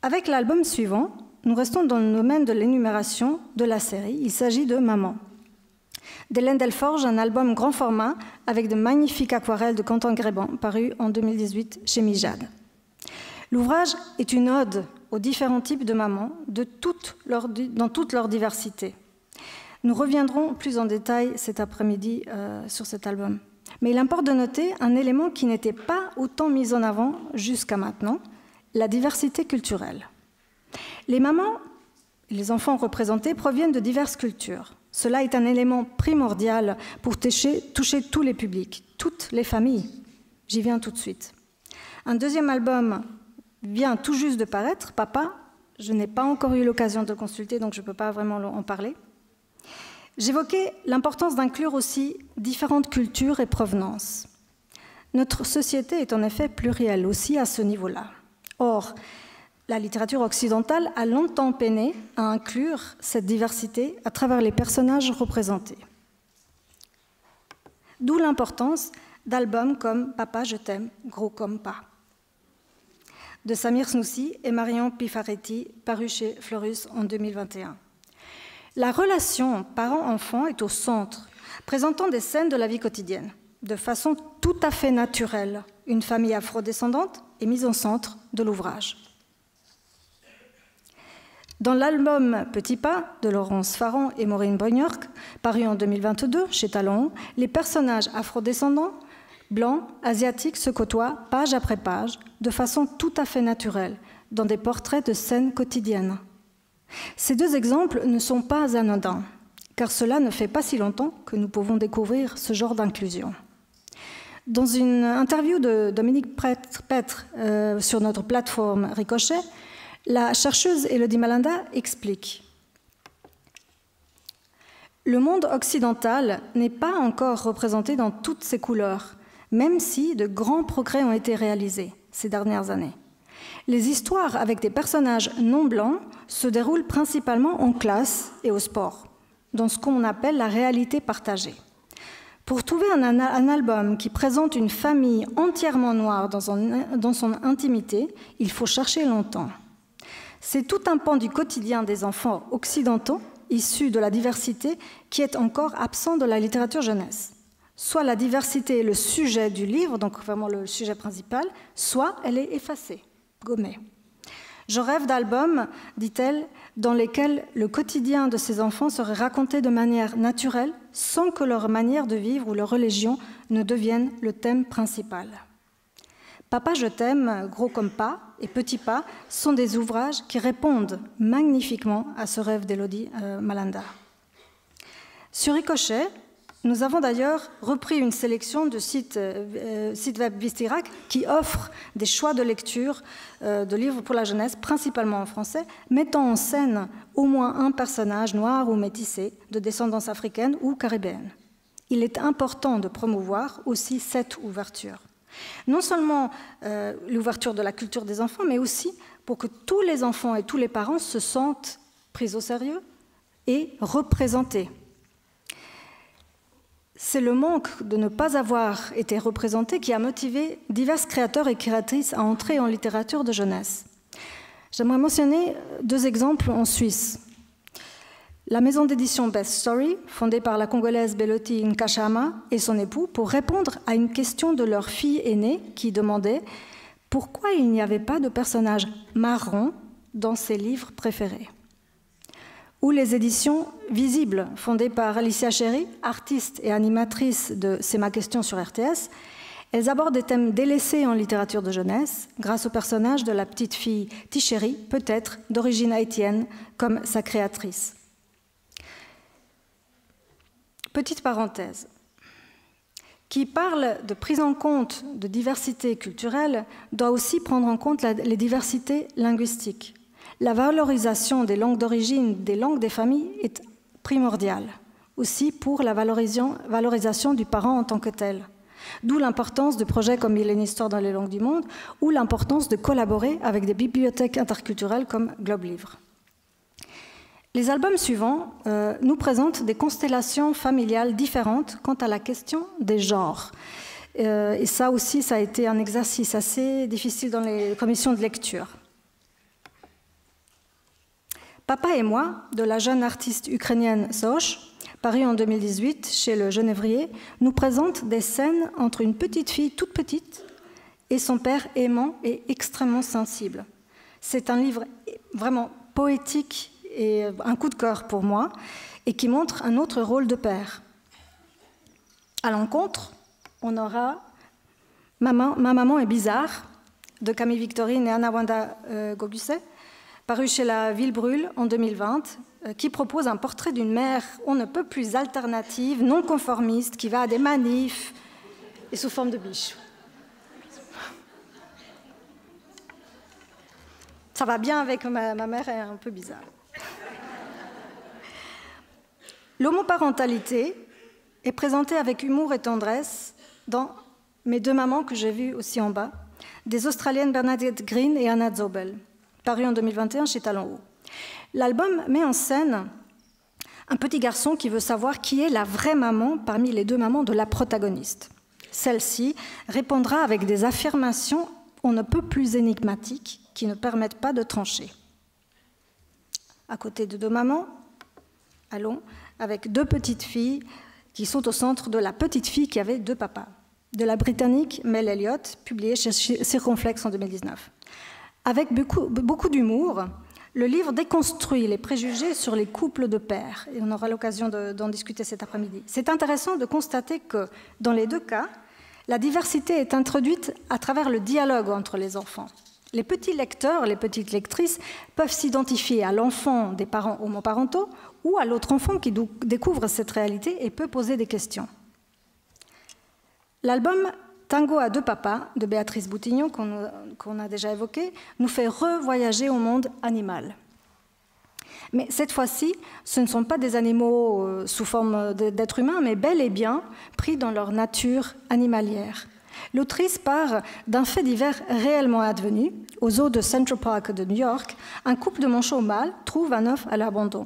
Avec l'album suivant, nous restons dans le domaine de l'énumération de la série. Il s'agit de Maman. d'Hélène Delforge, un album grand format avec de magnifiques aquarelles de Quentin Gréban, paru en 2018 chez Mijade. L'ouvrage est une ode aux différents types de mamans dans toute leur diversité. Nous reviendrons plus en détail cet après-midi sur cet album. Mais il importe de noter un élément qui n'était pas autant mis en avant jusqu'à maintenant, la diversité culturelle. Les mamans et les enfants représentés proviennent de diverses cultures. Cela est un élément primordial pour toucher tous les publics, toutes les familles. J'y viens tout de suite. Un deuxième album vient tout juste de paraître, Papa. Je n'ai pas encore eu l'occasion de le consulter, donc je ne peux pas vraiment en parler. J'évoquais l'importance d'inclure aussi différentes cultures et provenances. Notre société est en effet plurielle aussi à ce niveau-là. Or, la littérature occidentale a longtemps peiné à inclure cette diversité à travers les personnages représentés. D'où l'importance d'albums comme « Papa, je t'aime, gros comme pas ». de Samir Snoussi et Marion Pifaretti, paru chez Fleurus en 2021. La relation parent-enfant est au centre, présentant des scènes de la vie quotidienne, de façon tout à fait naturelle. Une famille afrodescendante est mise au centre de l'ouvrage. Dans l'album Petit Pas de Laurence Farran et Maureen Brignork, paru en 2022 chez Talon, les personnages afrodescendants, blancs, asiatiques se côtoient page après page, de façon tout à fait naturelle, dans des portraits de scènes quotidiennes. Ces deux exemples ne sont pas anodins, car cela ne fait pas si longtemps que nous pouvons découvrir ce genre d'inclusion. Dans une interview de Dominique Petre sur notre plateforme Ricochet, la chercheuse Elodie Malanda explique: le monde occidental n'est pas encore représenté dans toutes ses couleurs, même si de grands progrès ont été réalisés ces dernières années. Les histoires avec des personnages non blancs se déroulent principalement en classe et au sport, dans ce qu'on appelle la réalité partagée. Pour trouver un album qui présente une famille entièrement noire dans son intimité, il faut chercher longtemps. C'est tout un pan du quotidien des enfants occidentaux, issus de la diversité, qui est encore absent de la littérature jeunesse. Soit la diversité est le sujet du livre, donc vraiment le sujet principal, soit elle est effacée, gommée. Je rêve d'albums, dit-elle, dans lesquels le quotidien de ces enfants serait raconté de manière naturelle, sans que leur manière de vivre ou leur religion ne deviennent le thème principal. Papa, je t'aime, Gros comme pas et Petit pas sont des ouvrages qui répondent magnifiquement à ce rêve d'Elodie Malanda. Sur Ricochet, nous avons d'ailleurs repris une sélection de sites web Vistirac qui offrent des choix de lecture de livres pour la jeunesse, principalement en français, mettant en scène au moins un personnage noir ou métissé de descendance africaine ou caribéenne. Il est important de promouvoir aussi cette ouverture. Non seulement l'ouverture de la culture des enfants, mais aussi pour que tous les enfants et tous les parents se sentent pris au sérieux et représentés. C'est le manque de ne pas avoir été représenté qui a motivé divers créateurs et créatrices à entrer en littérature de jeunesse. J'aimerais mentionner deux exemples en Suisse. La maison d'édition Best Story, fondée par la Congolaise Beloti Nkashama et son époux, pour répondre à une question de leur fille aînée qui demandait pourquoi il n'y avait pas de personnage marron dans ses livres préférés. Ou les éditions Visibles, fondées par Alicia Chéry, artiste et animatrice de C'est ma question sur RTS. Elles abordent des thèmes délaissés en littérature de jeunesse, grâce au personnage de la petite fille Tichéry, peut-être d'origine haïtienne, comme sa créatrice. Petite parenthèse. Qui parle de prise en compte de diversité culturelle doit aussi prendre en compte les diversités linguistiques. La valorisation des langues d'origine, des langues des familles est primordiale, aussi pour la valorisation du parent en tant que tel. D'où l'importance de projets comme Il est une histoire dans les langues du monde, ou l'importance de collaborer avec des bibliothèques interculturelles comme Globe Livre. Les albums suivants nous présentent des constellations familiales différentes quant à la question des genres. Et ça aussi, ça a été un exercice assez difficile dans les commissions de lecture. Papa et moi, de la jeune artiste ukrainienne Soch, paru en 2018 chez Le Genévrier, nous présente des scènes entre une petite fille toute petite et son père aimant et extrêmement sensible. C'est un livre vraiment poétique et un coup de cœur pour moi, et qui montre un autre rôle de père. À l'encontre, on aura Ma maman est bizarre, de Camille Victorine et Anna Wanda Gogusset, paru chez La Ville Brûle en 2020, qui propose un portrait d'une mère on ne peut plus alternative, non conformiste, qui va à des manifs et sous forme de biche. Ça va bien avec ma mère est un peu bizarre. L'homoparentalité est présentée avec humour et tendresse dans Mes deux mamans que j'ai vues aussi en bas, des Australiennes Bernadette Green et Anna Zobel, paru en 2021 chez Talon Haut. L'album met en scène un petit garçon qui veut savoir qui est la vraie maman parmi les deux mamans de la protagoniste. Celle-ci répondra avec des affirmations on ne peut plus énigmatiques qui ne permettent pas de trancher. À côté de 2 mamans, allons, avec 2 petites filles qui sont au centre de La petite fille qui avait 2 papas, de la Britannique Mel Elliott, publiée chez Circonflexe en 2019. Avec beaucoup d'humour, le livre déconstruit les préjugés sur les couples de pères, et on aura l'occasion d'en discuter cet après-midi. C'est intéressant de constater que, dans les 2 cas, la diversité est introduite à travers le dialogue entre les enfants. Les petits lecteurs, les petites lectrices peuvent s'identifier à l'enfant des parents homoparentaux ou à l'autre enfant qui découvre cette réalité et peut poser des questions. L'album Tango à 2 papas de Béatrice Boutignon, qu'on a déjà évoqué, nous fait revoyager au monde animal. Mais cette fois-ci, ce ne sont pas des animaux sous forme d'êtres humains, mais bel et bien pris dans leur nature animalière. L'autrice part d'un fait divers réellement advenu. Au zoo de Central Park de New York, un couple de manchots mâles trouve un œuf à l'abandon.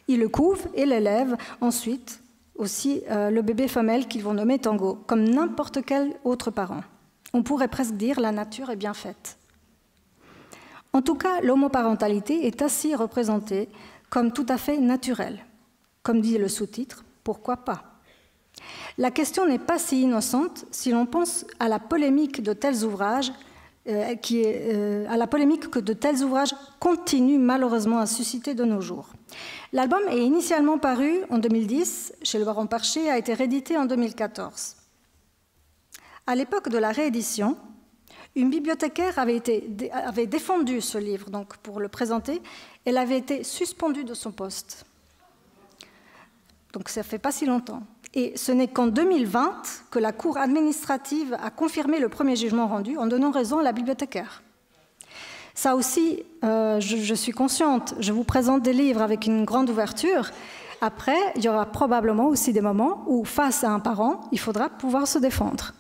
Ils le couvent et l'élèvent ensuite, aussi le bébé femelle qu'ils vont nommer Tango, comme n'importe quel autre parent. On pourrait presque dire la nature est bien faite. En tout cas, l'homoparentalité est ainsi représentée comme tout à fait naturelle. Comme dit le sous-titre, pourquoi pas ? La question n'est pas si innocente si l'on pense à la polémique de tels ouvrages, à la polémique que de tels ouvrages continuent malheureusement à susciter de nos jours. L'album est initialement paru en 2010 chez le Baron Parché et a été réédité en 2014. À l'époque de la réédition, une bibliothécaire avait défendu ce livre donc pour le présenter. Elle avait été suspendue de son poste. Donc ça ne fait pas si longtemps. Et ce n'est qu'en 2020 que la Cour administrative a confirmé le premier jugement rendu en donnant raison à la bibliothécaire. Ça aussi, je suis consciente, je vous présente des livres avec une grande ouverture. Après, il y aura probablement aussi des moments où, face à un parent, il faudra pouvoir se défendre.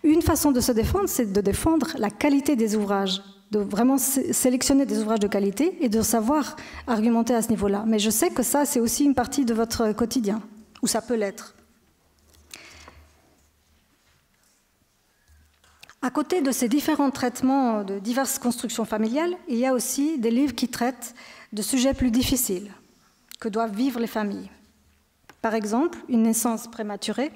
Une façon de se défendre, c'est de défendre la qualité des ouvrages, de vraiment sélectionner des ouvrages de qualité et de savoir argumenter à ce niveau-là. Mais je sais que ça, c'est aussi une partie de votre quotidien, ou ça peut l'être. À côté de ces différents traitements de diverses constructions familiales, il y a aussi des livres qui traitent de sujets plus difficiles que doivent vivre les familles. Par exemple, une naissance prématurée,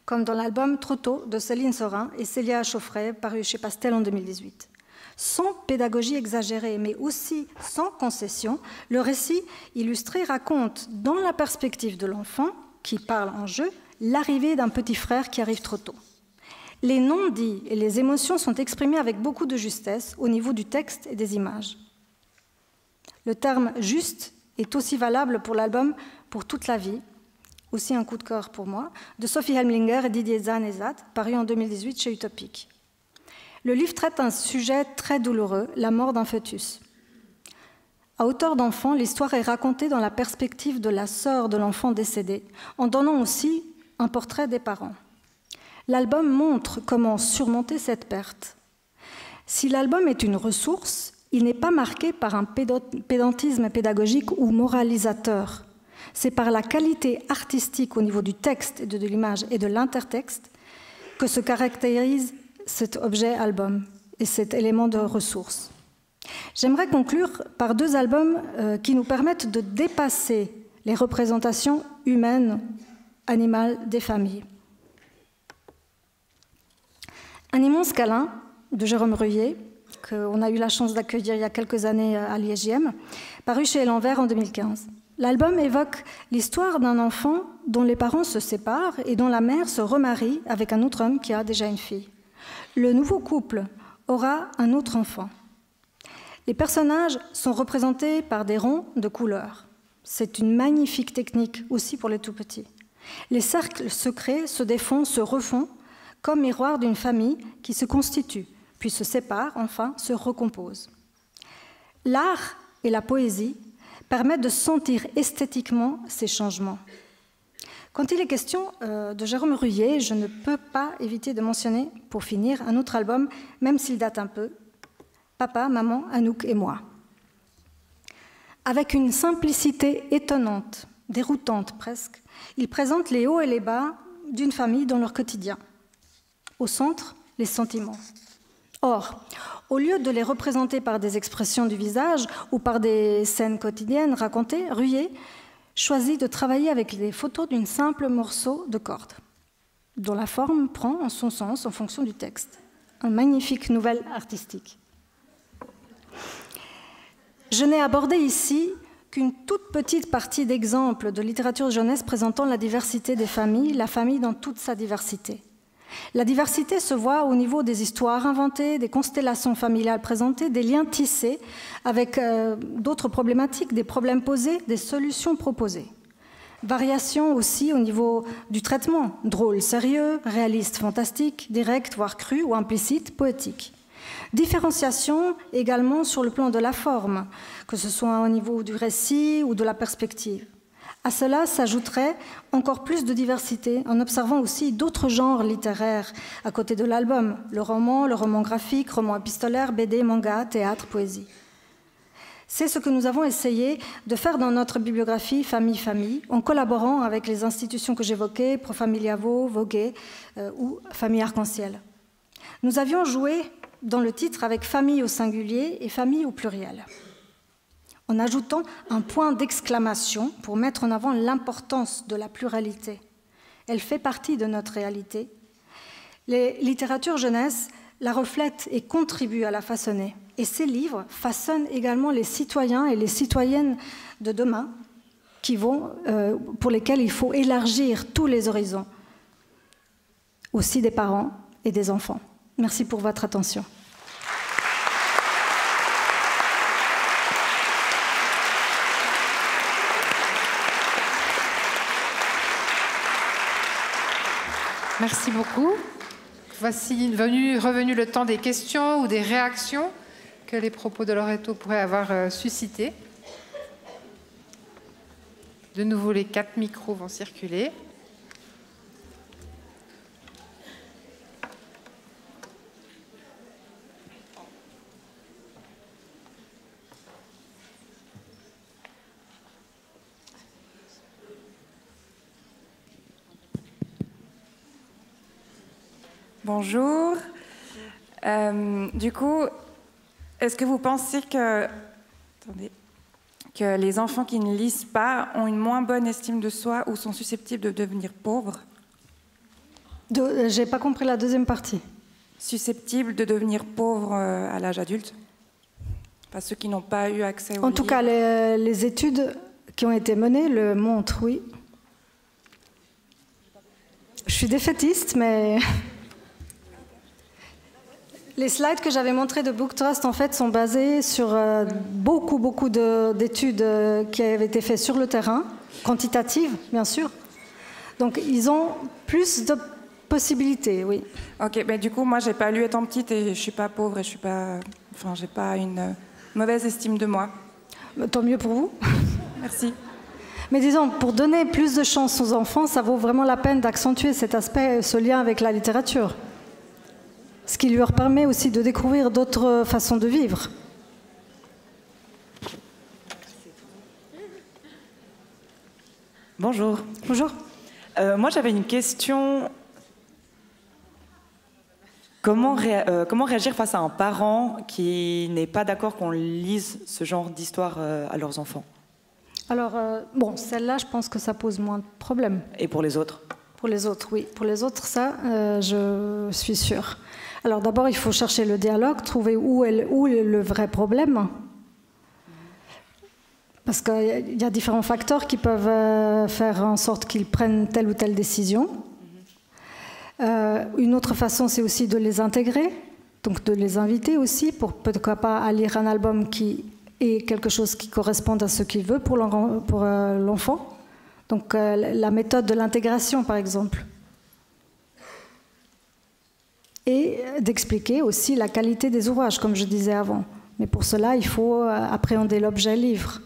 comme dans l'album Trop tôt de Céline Sorin et Célia Chauffret, paru chez Pastel en 2018. Sans pédagogie exagérée, mais aussi sans concession, le récit illustré raconte, dans la perspective de l'enfant, qui parle en jeu, l'arrivée d'un petit frère qui arrive trop tôt. Les non-dits et les émotions sont exprimés avec beaucoup de justesse au niveau du texte et des images. Le terme « juste » est aussi valable pour l'album « Pour toute la vie », aussi un coup de cœur pour moi, de Sophie Helmlinger et Didier Zanezat, paru en 2018 chez Utopique. Le livre traite un sujet très douloureux, la mort d'un fœtus. À hauteur d'enfant, l'histoire est racontée dans la perspective de la sœur de l'enfant décédé, en donnant aussi un portrait des parents. L'album montre comment surmonter cette perte. Si l'album est une ressource, il n'est pas marqué par un pédantisme pédagogique ou moralisateur. C'est par la qualité artistique au niveau du texte, et de l'image et de l'intertexte que se caractérise cet objet album et cet élément de ressource. J'aimerais conclure par 2 albums qui nous permettent de dépasser les représentations humaines, animales des familles. Un immense câlin de Jérôme Ruyer, qu'on a eu la chance d'accueillir il y a quelques années à l'IGM, paru chez L'Envers en 2015. L'album évoque l'histoire d'un enfant dont les parents se séparent et dont la mère se remarie avec un autre homme qui a déjà une fille. Le nouveau couple aura un autre enfant. Les personnages sont représentés par des ronds de couleurs. C'est une magnifique technique aussi pour les tout-petits. Les cercles se créent, se défont, se refont, comme miroir d'une famille qui se constitue, puis se sépare, enfin se recompose. L'art et la poésie permettent de sentir esthétiquement ces changements. Quand il est question de Jérôme Ruyer, je ne peux pas éviter de mentionner, pour finir, un autre album, même s'il date un peu, Papa, Maman, Anouk et moi. Avec une simplicité étonnante, déroutante presque, il présente les hauts et les bas d'une famille dans leur quotidien. Au centre, les sentiments. Or, au lieu de les représenter par des expressions du visage ou par des scènes quotidiennes racontées, Ruyer choisit de travailler avec les photos d'un simple morceau de corde, dont la forme prend en son sens en fonction du texte. Une magnifique nouvelle artistique. Je n'ai abordé ici qu'une toute petite partie d'exemples de littérature jeunesse présentant la diversité des familles, la famille dans toute sa diversité. La diversité se voit au niveau des histoires inventées, des constellations familiales présentées, des liens tissés avec d'autres problématiques, des problèmes posés, des solutions proposées. Variation aussi au niveau du traitement, drôle, sérieux, réaliste, fantastique, direct, voire cru ou implicite, poétique. Différenciation également sur le plan de la forme, que ce soit au niveau du récit ou de la perspective. À cela s'ajouterait encore plus de diversité en observant aussi d'autres genres littéraires à côté de l'album, le roman graphique, roman épistolaire, BD, manga, théâtre, poésie. C'est ce que nous avons essayé de faire dans notre bibliographie Famille, en collaborant avec les institutions que j'évoquais, Pro Familia Voguet ou Famille Arc-en-Ciel. Nous avions joué dans le titre avec famille au singulier et famille au pluriel, en ajoutant un point d'exclamation pour mettre en avant l'importance de la pluralité. Elle fait partie de notre réalité. Les littératures jeunesse la reflètent et contribuent à la façonner. Et ces livres façonnent également les citoyens et les citoyennes de demain pour lesquels il faut élargir tous les horizons, aussi des parents et des enfants. Merci pour votre attention. Merci beaucoup. Voici revenu le temps des questions ou des réactions que les propos de Loreto pourraient avoir suscité. De nouveau, les 4 micros vont circuler. Bonjour. Du coup, est-ce que vous pensez que les enfants qui ne lisent pas ont une moins bonne estime de soi ou sont susceptibles de devenir pauvres? J'ai pas compris la deuxième partie. Susceptibles de devenir pauvres à l'âge adulte? Pas ceux qui n'ont pas eu accès aux livres. En tout cas, les études qui ont été menées le montrent, oui. Je suis défaitiste, mais... Les slides que j'avais montrés de Book Trust, en fait, sont basés sur beaucoup d'études qui avaient été faites sur le terrain, quantitatives, bien sûr. Donc, ils ont plus de possibilités, oui. Ok, mais du coup, moi, j'ai pas lu étant petite et je suis pas pauvre et je suis pas... Enfin, j'ai pas une mauvaise estime de moi. Tant mieux pour vous. Merci. Mais disons, pour donner plus de chance aux enfants, ça vaut vraiment la peine d'accentuer cet aspect, ce lien avec la littérature. Ce qui leur permet aussi de découvrir d'autres façons de vivre. Bonjour. Bonjour. Moi, j'avais une question. Comment réagir face à un parent qui n'est pas d'accord qu'on lise ce genre d'histoire à leurs enfants? Alors, bon, celle-là, je pense que ça pose moins de problèmes. Et pour les autres? Pour les autres, oui. Pour les autres, ça, je suis sûre. Alors d'abord, il faut chercher le dialogue, trouver où est le vrai problème. Parce qu'il y a différents facteurs qui peuvent faire en sorte qu'ils prennent telle ou telle décision. Une autre façon, c'est aussi de les intégrer, donc de les inviter aussi, pourquoi pas à lire un album qui est quelque chose qui corresponde à ce qu'il veut pour l'enfant. Donc la méthode de l'intégration, par exemple. Et d'expliquer aussi la qualité des ouvrages, comme je disais avant. Mais pour cela, il faut appréhender l'objet livre.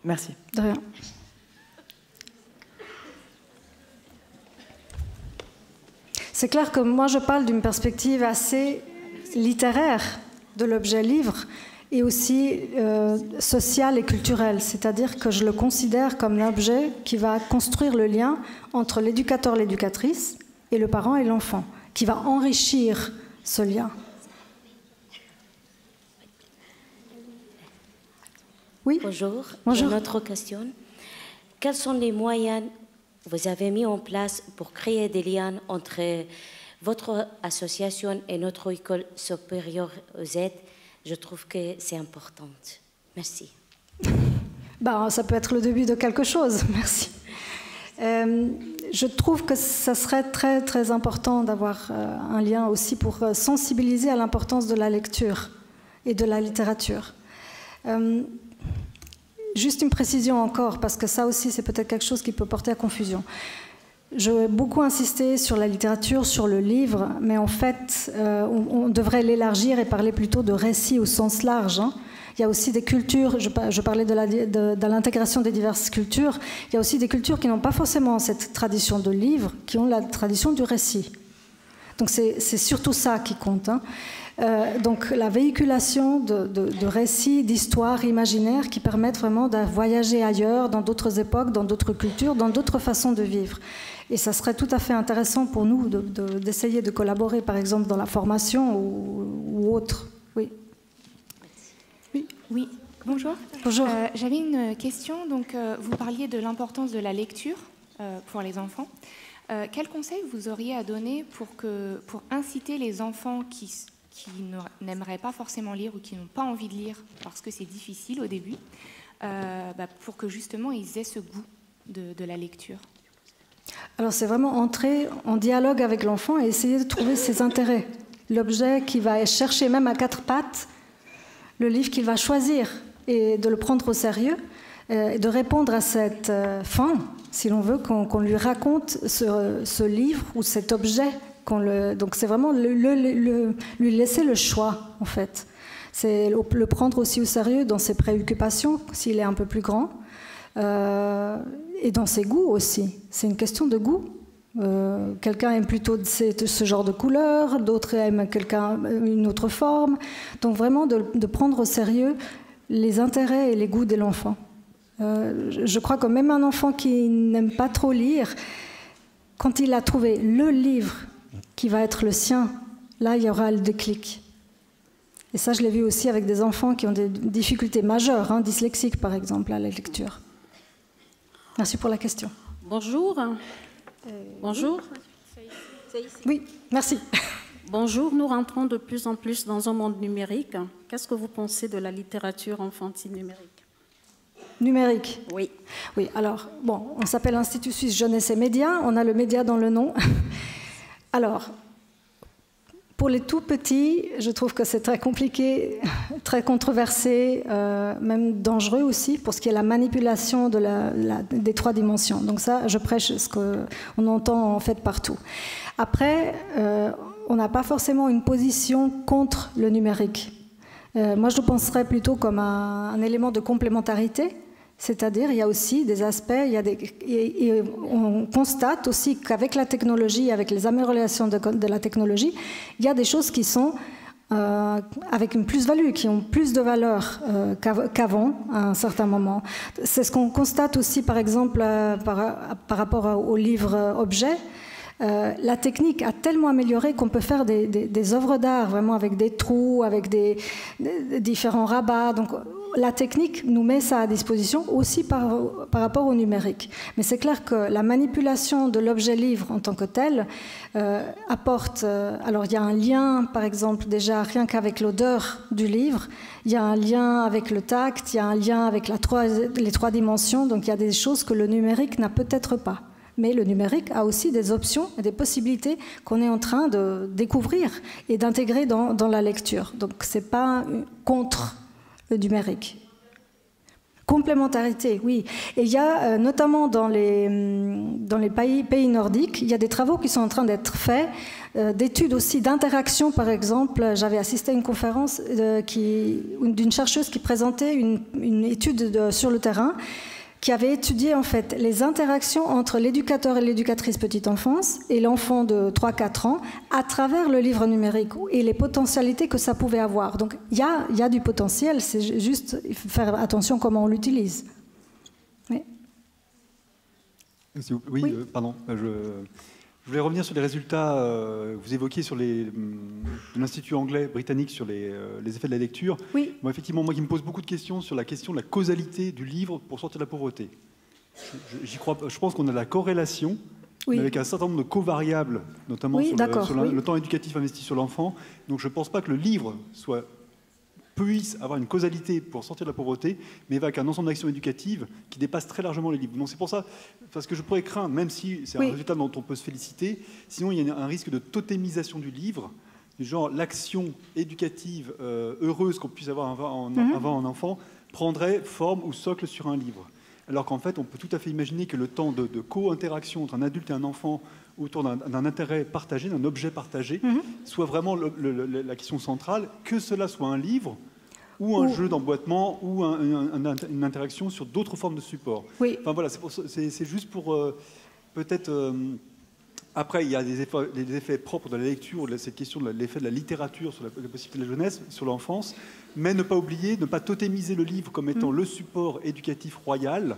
Merci. De rien. C'est clair que moi, je parle d'une perspective assez littéraire de l'objet livre et aussi social et culturel, c'est-à-dire que je le considère comme l'objet qui va construire le lien entre l'éducateur, l'éducatrice et le parent et l'enfant, qui va enrichir ce lien. Oui. Bonjour. Bonjour. Une autre question. Quels sont les moyens que vous avez mis en place pour créer des liens entre votre association et notre école supérieure aux aides? Je trouve que c'est important. Merci. Ben, ça peut être le début de quelque chose. Merci. Je trouve que ça serait très, très important d'avoir un lien aussi pour sensibiliser à l'importance de la lecture et de la littérature. Juste une précision encore, parce que ça aussi, c'est peut-être quelque chose qui peut porter à confusion. Je vais beaucoup insister sur la littérature, sur le livre, mais en fait, on devrait l'élargir et parler plutôt de récits au sens large, hein. Il y a aussi des cultures, je parlais de l'intégration des diverses cultures, il y a aussi des cultures qui n'ont pas forcément cette tradition de livre, qui ont la tradition du récit. Donc c'est surtout ça qui compte, hein. Donc la véhiculation de récits, d'histoires imaginaires qui permettent vraiment de voyager ailleurs, dans d'autres époques, dans d'autres cultures, dans d'autres façons de vivre. Et ça serait tout à fait intéressant pour nous d'essayer de collaborer, par exemple, dans la formation ou autre. Oui. Oui, bonjour. Bonjour. J'avais une question. Donc, vous parliez de l'importance de la lecture pour les enfants. Quel conseil vous auriez à donner pour inciter les enfants qui n'aimeraient pas forcément lire ou qui n'ont pas envie de lire parce que c'est difficile au début, pour que justement ils aient ce goût de la lecture? Alors c'est vraiment entrer en dialogue avec l'enfant et essayer de trouver ses intérêts. L'objet qui va chercher même à quatre pattes, le livre qu'il va choisir et de le prendre au sérieux, et de répondre à cette fin, si l'on veut, qu'on lui raconte ce livre ou cet objet. Donc c'est vraiment lui laisser le choix, en fait. C'est le prendre aussi au sérieux dans ses préoccupations, s'il est un peu plus grand, et dans ses goûts aussi. C'est une question de goût. Quelqu'un aime plutôt ce genre de couleur, d'autres aiment une autre forme. Donc vraiment de prendre au sérieux les intérêts et les goûts de l'enfant. Je crois que même un enfant qui n'aime pas trop lire, quand il a trouvé le livre qui va être le sien, là il y aura le déclic. Et ça je l'ai vu aussi avec des enfants qui ont des difficultés majeures, hein, dyslexiques par exemple, à la lecture. Merci pour la question. Bonjour. Bonjour. Oui, merci. Bonjour, nous rentrons de plus en plus dans un monde numérique. Qu'est-ce que vous pensez de la littérature enfantine numérique? Numérique? Oui. Oui, alors, bon, on s'appelle Institut Suisse Jeunesse et Médias, on a le média dans le nom. Alors, pour les tout petits, je trouve que c'est très compliqué, très controversé, même dangereux aussi, pour ce qui est la manipulation des trois dimensions. Donc ça, je prêche ce qu'on entend en fait partout. Après, on n'a pas forcément une position contre le numérique. Moi, je le penserais plutôt comme un élément de complémentarité. C'est-à-dire, il y a aussi des aspects, et on constate aussi qu'avec la technologie, avec les améliorations de la technologie, il y a des choses qui sont avec une plus-value, qui ont plus de valeur qu'avant, à un certain moment. C'est ce qu'on constate aussi, par exemple, par rapport aux livres objets. La technique a tellement amélioré qu'on peut faire des œuvres d'art vraiment avec des trous, avec des différents rabats. Donc la technique nous met ça à disposition aussi par rapport au numérique. Mais c'est clair que la manipulation de l'objet livre en tant que tel apporte... alors il y a un lien, par exemple, déjà rien qu'avec l'odeur du livre, il y a un lien avec le tact, il y a un lien avec les trois dimensions, donc il y a des choses que le numérique n'a peut-être pas. Mais le numérique a aussi des options et des possibilités qu'on est en train de découvrir et d'intégrer dans la lecture. Donc ce n'est pas contre le numérique. Complémentarité, oui. Et il y a notamment dans les pays nordiques, il y a des travaux qui sont en train d'être faits, d'études aussi d'interaction, par exemple. J'avais assisté à une conférence d'une chercheuse qui présentait une étude sur le terrain, qui avait étudié en fait les interactions entre l'éducateur et l'éducatrice petite enfance et l'enfant de 3-4 ans à travers le livre numérique et les potentialités que ça pouvait avoir. Donc il y a du potentiel, c'est juste faire attention comment on l'utilise. Oui. Oui, pardon. Je voulais revenir sur les résultats que vous évoquiez sur de l'Institut anglais britannique sur les effets de la lecture. Oui. Moi, effectivement, moi qui me pose beaucoup de questions sur la question de la causalité du livre pour sortir de la pauvreté. J'y crois. Je pense qu'on a la corrélation, mais avec un certain nombre de covariables, notamment sur le temps éducatif investi sur l'enfant. Donc je ne pense pas que le livre puisse avoir une causalité pour sortir de la pauvreté, mais avec un ensemble d'actions éducatives qui dépasse très largement les livres. Donc c'est pour ça, parce que je pourrais craindre, même si c'est un résultat dont on peut se féliciter, sinon il y a un risque de totémisation du livre, du genre l'action éducative heureuse qu'on puisse avoir avant un enfant prendrait forme ou socle sur un livre. Alors qu'en fait, on peut tout à fait imaginer que le temps de co-interaction entre un adulte et un enfant autour d'un intérêt partagé, d'un objet partagé, soit vraiment la question centrale, que cela soit un livre ou un jeu d'emboîtement ou une interaction sur d'autres formes de support. Oui. Enfin voilà, c'est juste pour peut-être... après, il y a des effets propres de la lecture, de cette question de l'effet de la littérature sur la possibilité de la jeunesse, sur l'enfance, mais ne pas oublier, ne pas totémiser le livre comme étant le support éducatif royal,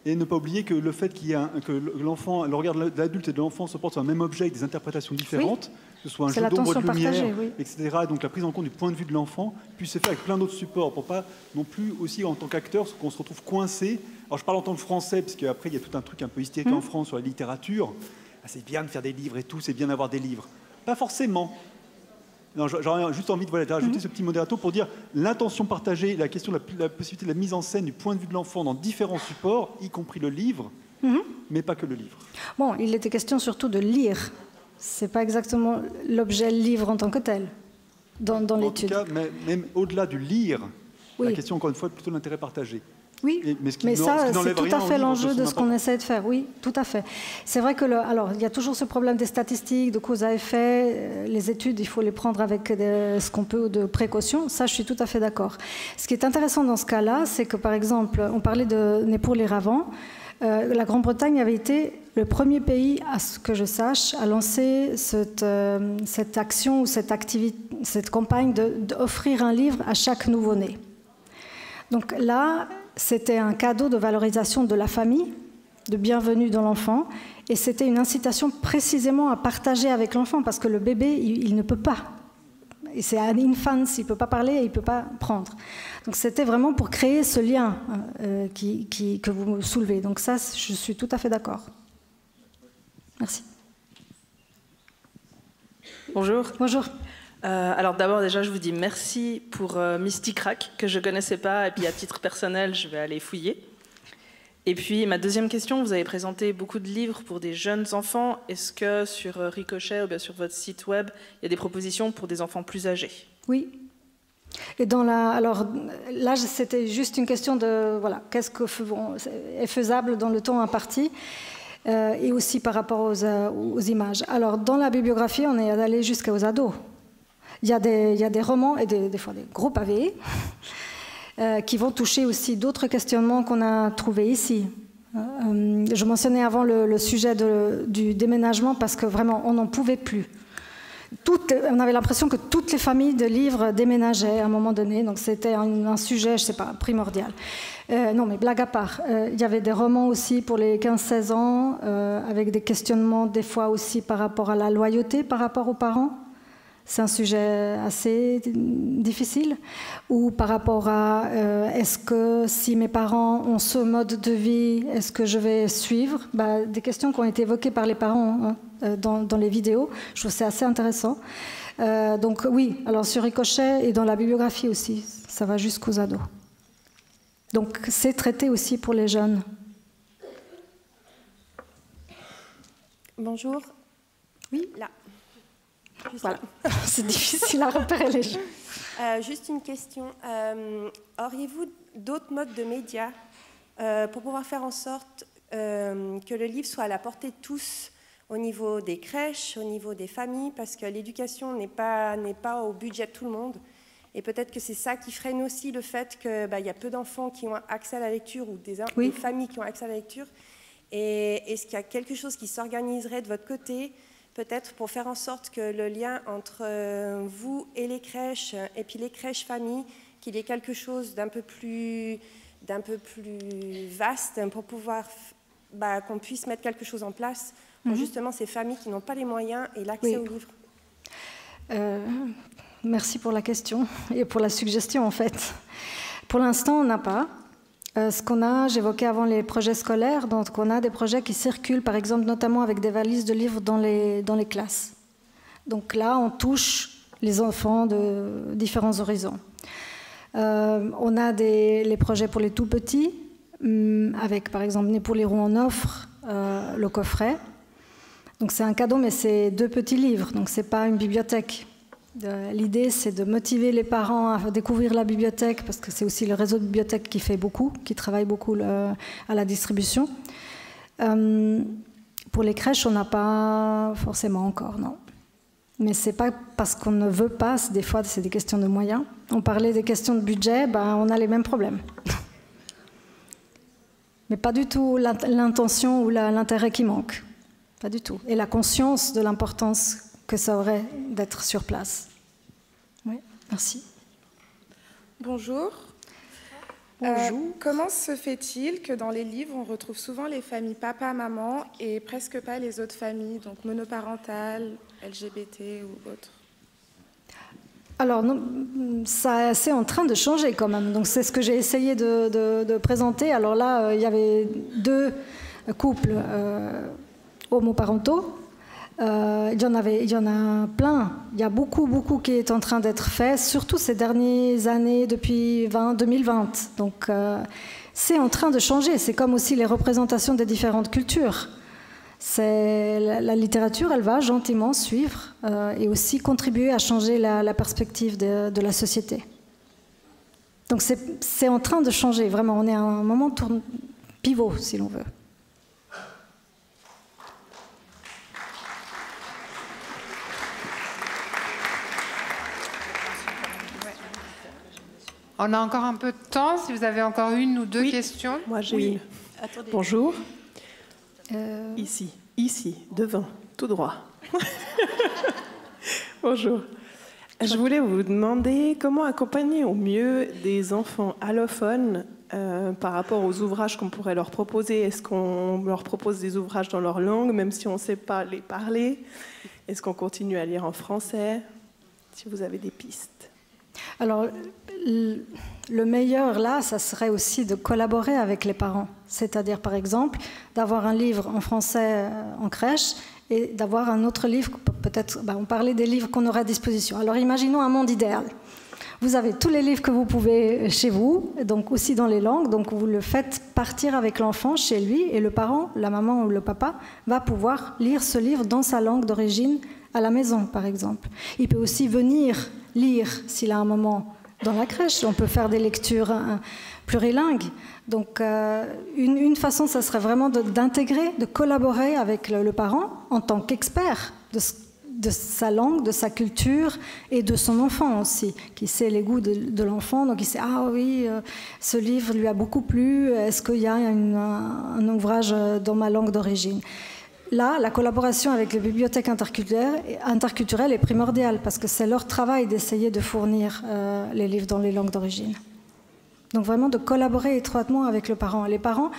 et ne pas oublier que le fait que l'enfant, le regard de l'adulte et de l'enfant se porte sur un même objet avec des interprétations différentes, que ce soit un jeu d'ombre et de lumière, etc., et donc la prise en compte du point de vue de l'enfant puisse se faire avec plein d'autres supports, pour pas non plus aussi en tant qu'acteur qu'on se retrouve coincé. Alors je parle en tant que Français, parce qu'après il y a tout un truc un peu hystérique en France sur la littérature. Ah, c'est bien de faire des livres et tout, c'est bien d'avoir des livres. Pas forcément. J'aurais juste envie de rajouter ce petit modérato pour dire l'intention partagée, la question de la possibilité de la mise en scène du point de vue de l'enfant dans différents supports, y compris le livre, mais pas que le livre. Bon, il était question surtout de lire. C'est pas exactement l'objet livre en tant que tel dans l'étude. En tout cas, même au-delà du lire, la question encore une fois est plutôt de l'intérêt partagé. Oui, mais ça, c'est tout à fait l'enjeu de ce qu'on essaie de faire. Oui, tout à fait. C'est vrai que, alors, il y a toujours ce problème des statistiques, de cause à effet. Les études, il faut les prendre avec ce qu'on peut de précaution. Ça, je suis tout à fait d'accord. Ce qui est intéressant dans ce cas-là, c'est que, par exemple, on parlait de Né pour lire avant. La Grande-Bretagne avait été le premier pays, à ce que je sache, à lancer cette action ou cette campagne d'offrir un livre à chaque nouveau-né. Donc là, c'était un cadeau de valorisation de la famille, de bienvenue dans l'enfant, et c'était une incitation précisément à partager avec l'enfant, parce que le bébé, il ne peut pas. Et c'est un infant, il ne peut pas parler et il ne peut pas prendre. Donc c'était vraiment pour créer ce lien que vous soulevez. Donc ça, je suis tout à fait d'accord. Merci. Bonjour. Bonjour. Alors d'abord déjà je vous dis merci pour Misty Crack que je ne connaissais pas et puis à titre personnel je vais aller fouiller. Et puis ma deuxième question, vous avez présenté beaucoup de livres pour des jeunes enfants. Est-ce que sur Ricochet ou bien sur votre site web il y a des propositions pour des enfants plus âgés? Oui. Et alors là c'était juste une question de qu'est-ce que est faisable dans le temps imparti. Et aussi par rapport aux images. Alors dans la bibliographie on est allé jusqu'aux ados. Il y a des romans et des fois des gros pavés qui vont toucher aussi d'autres questionnements qu'on a trouvés ici. Je mentionnais avant le sujet du déménagement parce que vraiment on n'en pouvait plus. On avait l'impression que toutes les familles de livres déménageaient à un moment donné, donc c'était un sujet, je ne sais pas, primordial. Non, mais blague à part, il y avait des romans aussi pour les 15-16 ans, avec des questionnements des fois aussi par rapport à la loyauté par rapport aux parents. C'est un sujet assez difficile. Ou par rapport à est-ce que si mes parents ont ce mode de vie, est-ce que je vais suivre? Des questions qui ont été évoquées par les parents dans les vidéos. Je trouve que c'est assez intéressant. Donc oui, alors sur Ricochet et dans la bibliographie aussi, ça va jusqu'aux ados. Donc c'est traité aussi pour les jeunes. Bonjour. Oui. Là. Voilà, c'est difficile à repérer les jeux. Juste une question. Auriez-vous d'autres modes de médias pour pouvoir faire en sorte que le livre soit à la portée de tous au niveau des crèches, au niveau des familles, parce que l'éducation n'est pas au budget de tout le monde. Et peut-être que c'est ça qui freine aussi le fait qu'il y a peu d'enfants qui ont accès à la lecture ou des familles qui ont accès à la lecture. Et est-ce qu'il y a quelque chose qui s'organiserait de votre côté peut-être pour faire en sorte que le lien entre vous et les crèches, et puis les crèches familles, qu'il y ait quelque chose d'un peu plus vaste pour pouvoir qu'on puisse mettre quelque chose en place pour justement ces familles qui n'ont pas les moyens et l'accès aux livres? Merci pour la question et pour la suggestion en fait. Pour l'instant, on n'a pas. Ce qu'on a, j'évoquais avant les projets scolaires, donc on a des projets qui circulent, par exemple, notamment avec des valises de livres dans les classes. Donc là, on touche les enfants de différents horizons. On a les projets pour les tout petits, avec par exemple Né pour Lire, on offre le coffret. Donc c'est un cadeau, mais c'est 2 petits livres, donc c'est pas une bibliothèque. L'idée, c'est de motiver les parents à découvrir la bibliothèque, parce que c'est aussi le réseau de bibliothèques qui travaille beaucoup à la distribution. Pour les crèches, on n'a pas forcément encore, non. Mais c'est pas parce qu'on ne veut pas, des fois c'est des questions de moyens. On parlait des questions de budget, on a les mêmes problèmes. Mais pas du tout l'intention ou l'intérêt qui manque. Pas du tout. Et la conscience de l'importance que ça aurait d'être sur place. Oui, merci. Bonjour. Bonjour. Comment se fait-il que dans les livres, on retrouve souvent les familles papa-maman et presque pas les autres familles, donc monoparentales, LGBT ou autres? Alors, c'est en train de changer quand même. Donc, c'est ce que j'ai essayé de présenter. Alors là, il y avait 2 couples homoparentaux. Il y en a plein. Il y a beaucoup qui est en train d'être fait, surtout ces dernières années, depuis 2020. Donc, c'est en train de changer. C'est comme aussi les représentations des différentes cultures. La littérature, elle va gentiment suivre et aussi contribuer à changer la perspective de la société. Donc, c'est en train de changer, vraiment. On est à un moment pivot, si l'on veut. On a encore un peu de temps, si vous avez encore 1 ou 2 questions. Moi, j'ai une. Attendez. Bonjour. Ici, devant, tout droit. Bonjour. Je voulais vous demander comment accompagner au mieux des enfants allophones par rapport aux ouvrages qu'on pourrait leur proposer. Est-ce qu'on leur propose des ouvrages dans leur langue, même si on ne sait pas les parler? Est-ce qu'on continue à lire en français? Si vous avez des pistes. Alors, le meilleur là, ça serait aussi de collaborer avec les parents. C'est-à-dire, par exemple, d'avoir un livre en français en crèche et d'avoir un autre livre, peut-être, on parlait des livres qu'on aurait à disposition. Alors, imaginons un monde idéal. Vous avez tous les livres que vous pouvez chez vous, donc aussi dans les langues, donc vous le faites partir avec l'enfant chez lui et le parent, la maman ou le papa, va pouvoir lire ce livre dans sa langue d'origine à la maison, par exemple. Il peut aussi venir lire, s'il a un moment, dans la crèche. On peut faire des lectures plurilingues. Donc, une façon, ça serait vraiment d'intégrer, de collaborer avec le parent en tant qu'expert de sa langue, de sa culture et de son enfant aussi, qui sait les goûts de l'enfant. Donc, il sait, ah oui, ce livre lui a beaucoup plu. Est-ce qu'il y a un ouvrage dans ma langue d'origine ? Là, la collaboration avec les bibliothèques interculturelles est primordiale parce que c'est leur travail d'essayer de fournir les livres dans les langues d'origine. Donc vraiment de collaborer étroitement avec le parent. Les parents,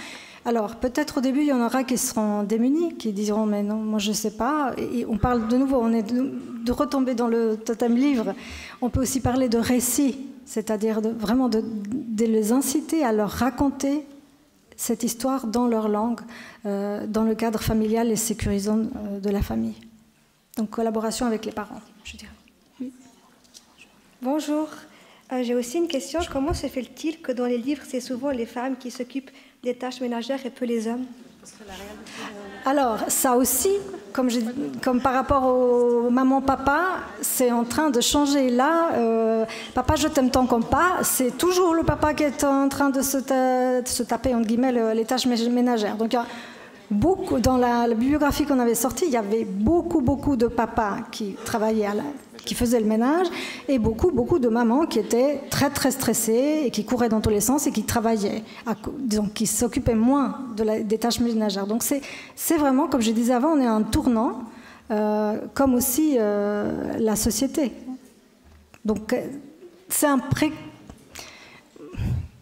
alors peut-être au début il y en aura qui seront démunis, qui diront mais non, moi je ne sais pas. Et on parle de nouveau, on est de retomber dans le totem livre. On peut aussi parler de récits, c'est-à-dire vraiment de les inciter à leur raconter cette histoire dans leur langue, dans le cadre familial et sécurisant de la famille. Donc collaboration avec les parents, je dirais. Oui. Bonjour, j'ai aussi une question. Comment se fait-il que dans les livres, c'est souvent les femmes qui s'occupent des tâches ménagères et peu les hommes? Alors, ça aussi, comme par rapport au maman-papa, c'est en train de changer. Là, papa, je t'aime tant comme pas, c'est toujours le papa qui est en train de se taper, entre guillemets, les tâches ménagères. Donc, il y a beaucoup, dans la bibliographie qu'on avait sortie, il y avait beaucoup de papas qui travaillaient qui faisaient le ménage et beaucoup de mamans qui étaient très stressées et qui couraient dans tous les sens et qui travaillaient, donc qui s'occupaient moins des tâches ménagères. Donc c'est vraiment, comme je disais avant, on est à un tournant, comme aussi la société. Donc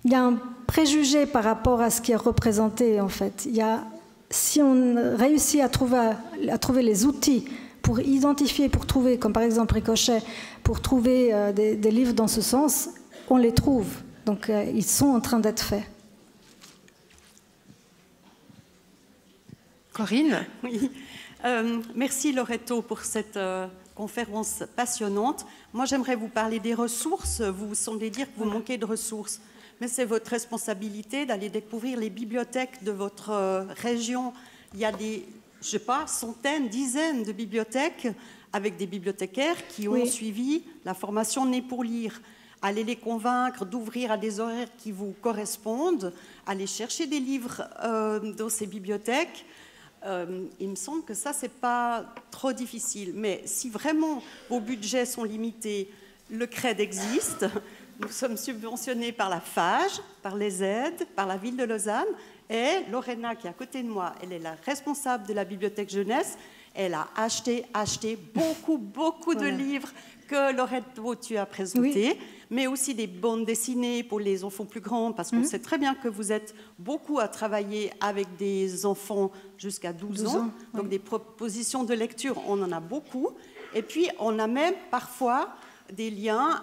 il y a un préjugé par rapport à ce qui est représenté en fait. Il y a si on réussit à trouver les outils pour identifier, pour trouver, comme par exemple Ricochet, pour trouver des livres dans ce sens, on les trouve. Donc ils sont en train d'être faits. Corinne ? Oui. Merci Loreto pour cette conférence passionnante. Moi, j'aimerais vous parler des ressources. Vous semblez dire que vous manquez de ressources. Mais c'est votre responsabilité d'aller découvrir les bibliothèques de votre région. Il y a des, je ne sais pas, centaines, dizaines de bibliothèques avec des bibliothécaires qui ont suivi la formation Nés pour lire. Allez les convaincre d'ouvrir à des horaires qui vous correspondent, aller chercher des livres dans ces bibliothèques. Il me semble que ça, c'est pas trop difficile. Mais si vraiment vos budgets sont limités, le CRED existe. Nous sommes subventionnés par la FAGE, par les aides, par la ville de Lausanne. Et Lorena, qui est à côté de moi, elle est la responsable de la bibliothèque jeunesse. Elle a acheté beaucoup de livres que Loreto, tu as présentés, mais aussi des bandes dessinées pour les enfants plus grands, parce qu'on sait très bien que vous êtes beaucoup à travailler avec des enfants jusqu'à 12 ans. Donc des propositions de lecture, on en a beaucoup. Et puis, on a même parfois des liens.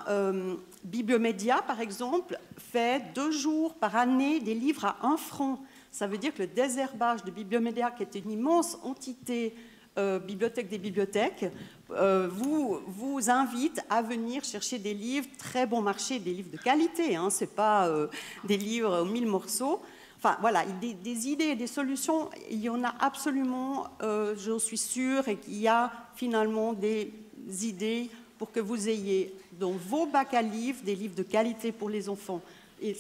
Bibliomédia, par exemple, fait 2 jours par année des livres à 1 franc. Ça veut dire que le désherbage de Bibliomédia, qui est une immense entité bibliothèque des bibliothèques, vous invite à venir chercher des livres très bon marché, des livres de qualité, hein, ce n'est pas des livres aux 1000 morceaux. Enfin, voilà, des idées et des solutions, il y en a absolument, j'en suis sûre, et qu'il y a finalement des idées pour que vous ayez dans vos bacs à livres des livres de qualité pour les enfants. Et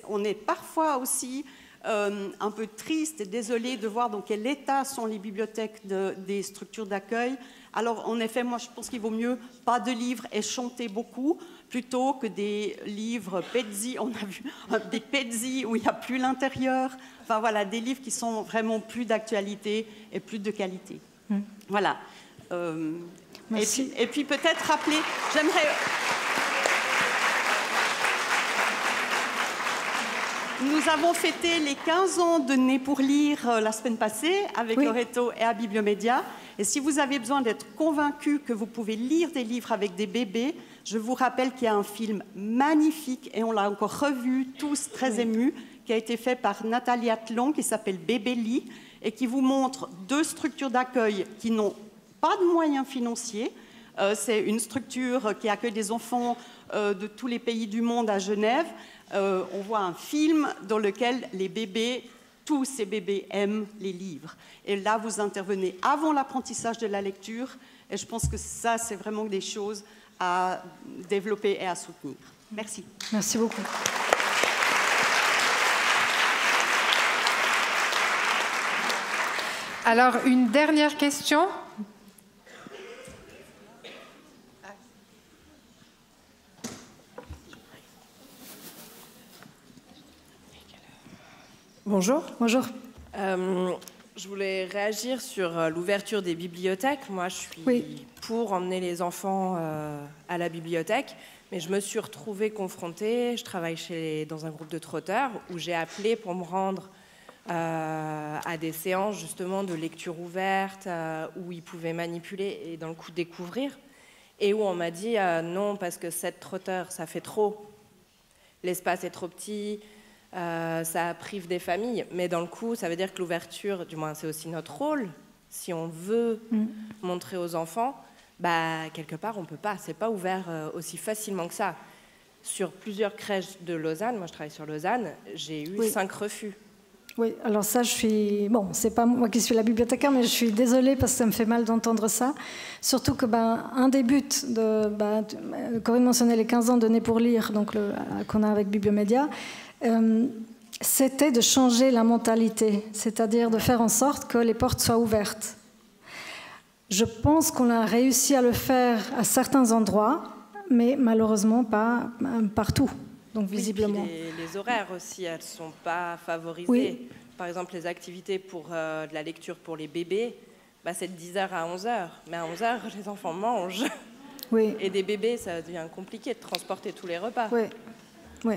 on est parfois aussi un peu triste et désolé de voir dans quel état sont les bibliothèques des structures d'accueil. Alors, en effet, moi, je pense qu'il vaut mieux pas de livres et chanter beaucoup, plutôt que des livres Pezzi. On a vu des Pezzi où il n'y a plus l'intérieur. Enfin, voilà, des livres qui sont vraiment plus d'actualité et plus de qualité. Voilà. Et puis peut-être rappeler, j'aimerais... Nous avons fêté les 15 ans de Nés pour lire la semaine passée avec Loreto et à Bibliomédia. Et si vous avez besoin d'être convaincu que vous pouvez lire des livres avec des bébés, je vous rappelle qu'il y a un film magnifique, et on l'a encore revu, tous très émus, qui a été fait par Nathalie Athlon, qui s'appelle Bébé Lit, et qui vous montre 2 structures d'accueil qui n'ont pas de moyens financiers. C'est une structure qui accueille des enfants de tous les pays du monde à Genève. On voit un film dans lequel les bébés, tous ces bébés aiment les livres. Et là, vous intervenez avant l'apprentissage de la lecture. Et je pense que ça, c'est vraiment des choses à développer et à soutenir. Merci. Merci beaucoup. Alors, une dernière question. Bonjour. Bonjour. Je voulais réagir sur l'ouverture des bibliothèques. Moi, je suis pour emmener les enfants à la bibliothèque, mais je me suis retrouvée confrontée. Je travaille dans un groupe de trotteurs où j'ai appelé pour me rendre à des séances justement de lecture ouverte où ils pouvaient manipuler et dans le coup découvrir, et où on m'a dit non, parce que 7 trotteurs, ça fait trop. L'espace est trop petit. Ça prive des familles, mais dans le coup, ça veut dire que l'ouverture, du moins c'est aussi notre rôle, si on veut montrer aux enfants, quelque part on peut pas, c'est pas ouvert aussi facilement que ça. Sur plusieurs crèches de Lausanne, moi je travaille sur Lausanne, j'ai eu 5 refus. Oui, alors ça, je suis... Bon, c'est pas moi qui suis la bibliothécaire, mais je suis désolée parce que ça me fait mal d'entendre ça. Surtout que un des buts de... Corinne mentionnait les 15 ans de Nés pour lire, donc qu'on a avec Bibliomédia, c'était de changer la mentalité, c'est-à-dire de faire en sorte que les portes soient ouvertes. Je pense qu'on a réussi à le faire à certains endroits, mais malheureusement pas partout. Donc visiblement. Les horaires aussi, elles ne sont pas favorisées. Oui. Par exemple, les activités pour de la lecture pour les bébés, c'est de 10h à 11h. Mais à 11h, les enfants mangent. Oui. Et des bébés, ça devient compliqué de transporter tous les repas. Oui. Oui.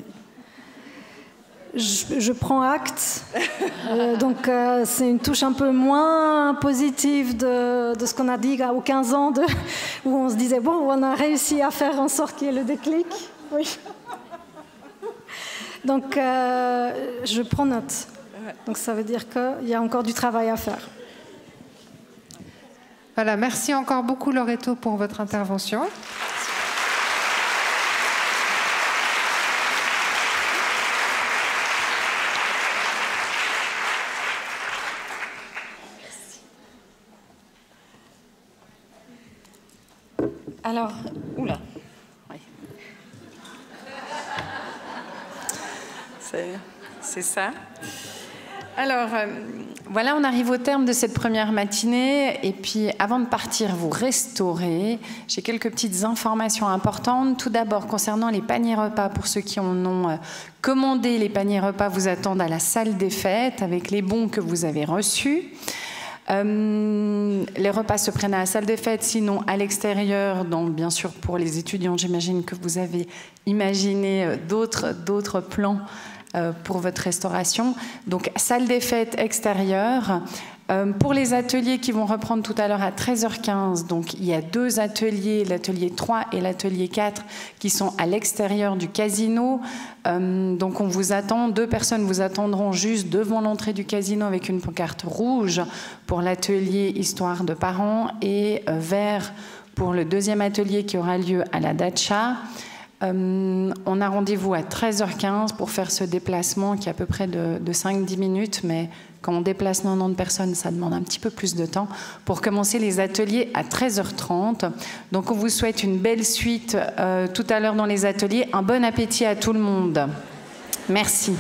je prends acte. Donc c'est une touche un peu moins positive de ce qu'on a dit aux 15 ans, où on se disait, bon, on a réussi à faire en sorte qu'il y ait le déclic. Oui. Donc je prends note. Donc ça veut dire qu'il y a encore du travail à faire. Voilà, merci encore beaucoup Loreto pour votre intervention. Alors, oula. Oui. C'est ça. Alors, voilà, on arrive au terme de cette première matinée. Et puis, avant de partir vous restaurer, j'ai quelques petites informations importantes. Tout d'abord, concernant les paniers repas, pour ceux qui en ont commandé, les paniers repas vous attendent à la salle des fêtes avec les bons que vous avez reçus. Les repas se prennent à la salle des fêtes, sinon à l'extérieur. Donc, bien sûr, pour les étudiants, j'imagine que vous avez imaginé d'autres plans pour votre restauration. Donc, salle des fêtes extérieure. Pour les ateliers qui vont reprendre tout à l'heure à 13h15, donc il y a 2 ateliers, l'atelier 3 et l'atelier 4, qui sont à l'extérieur du casino. Donc on vous attend, 2 personnes vous attendront juste devant l'entrée du casino avec une pancarte rouge pour l'atelier Histoire de parents et vert pour le 2e atelier qui aura lieu à la Dacha. On a rendez-vous à 13h15 pour faire ce déplacement qui est à peu près de 5-10 minutes, mais quand on déplace 90 personnes, ça demande un petit peu plus de temps pour commencer les ateliers à 13h30. Donc on vous souhaite une belle suite tout à l'heure dans les ateliers. Un bon appétit à tout le monde. Merci.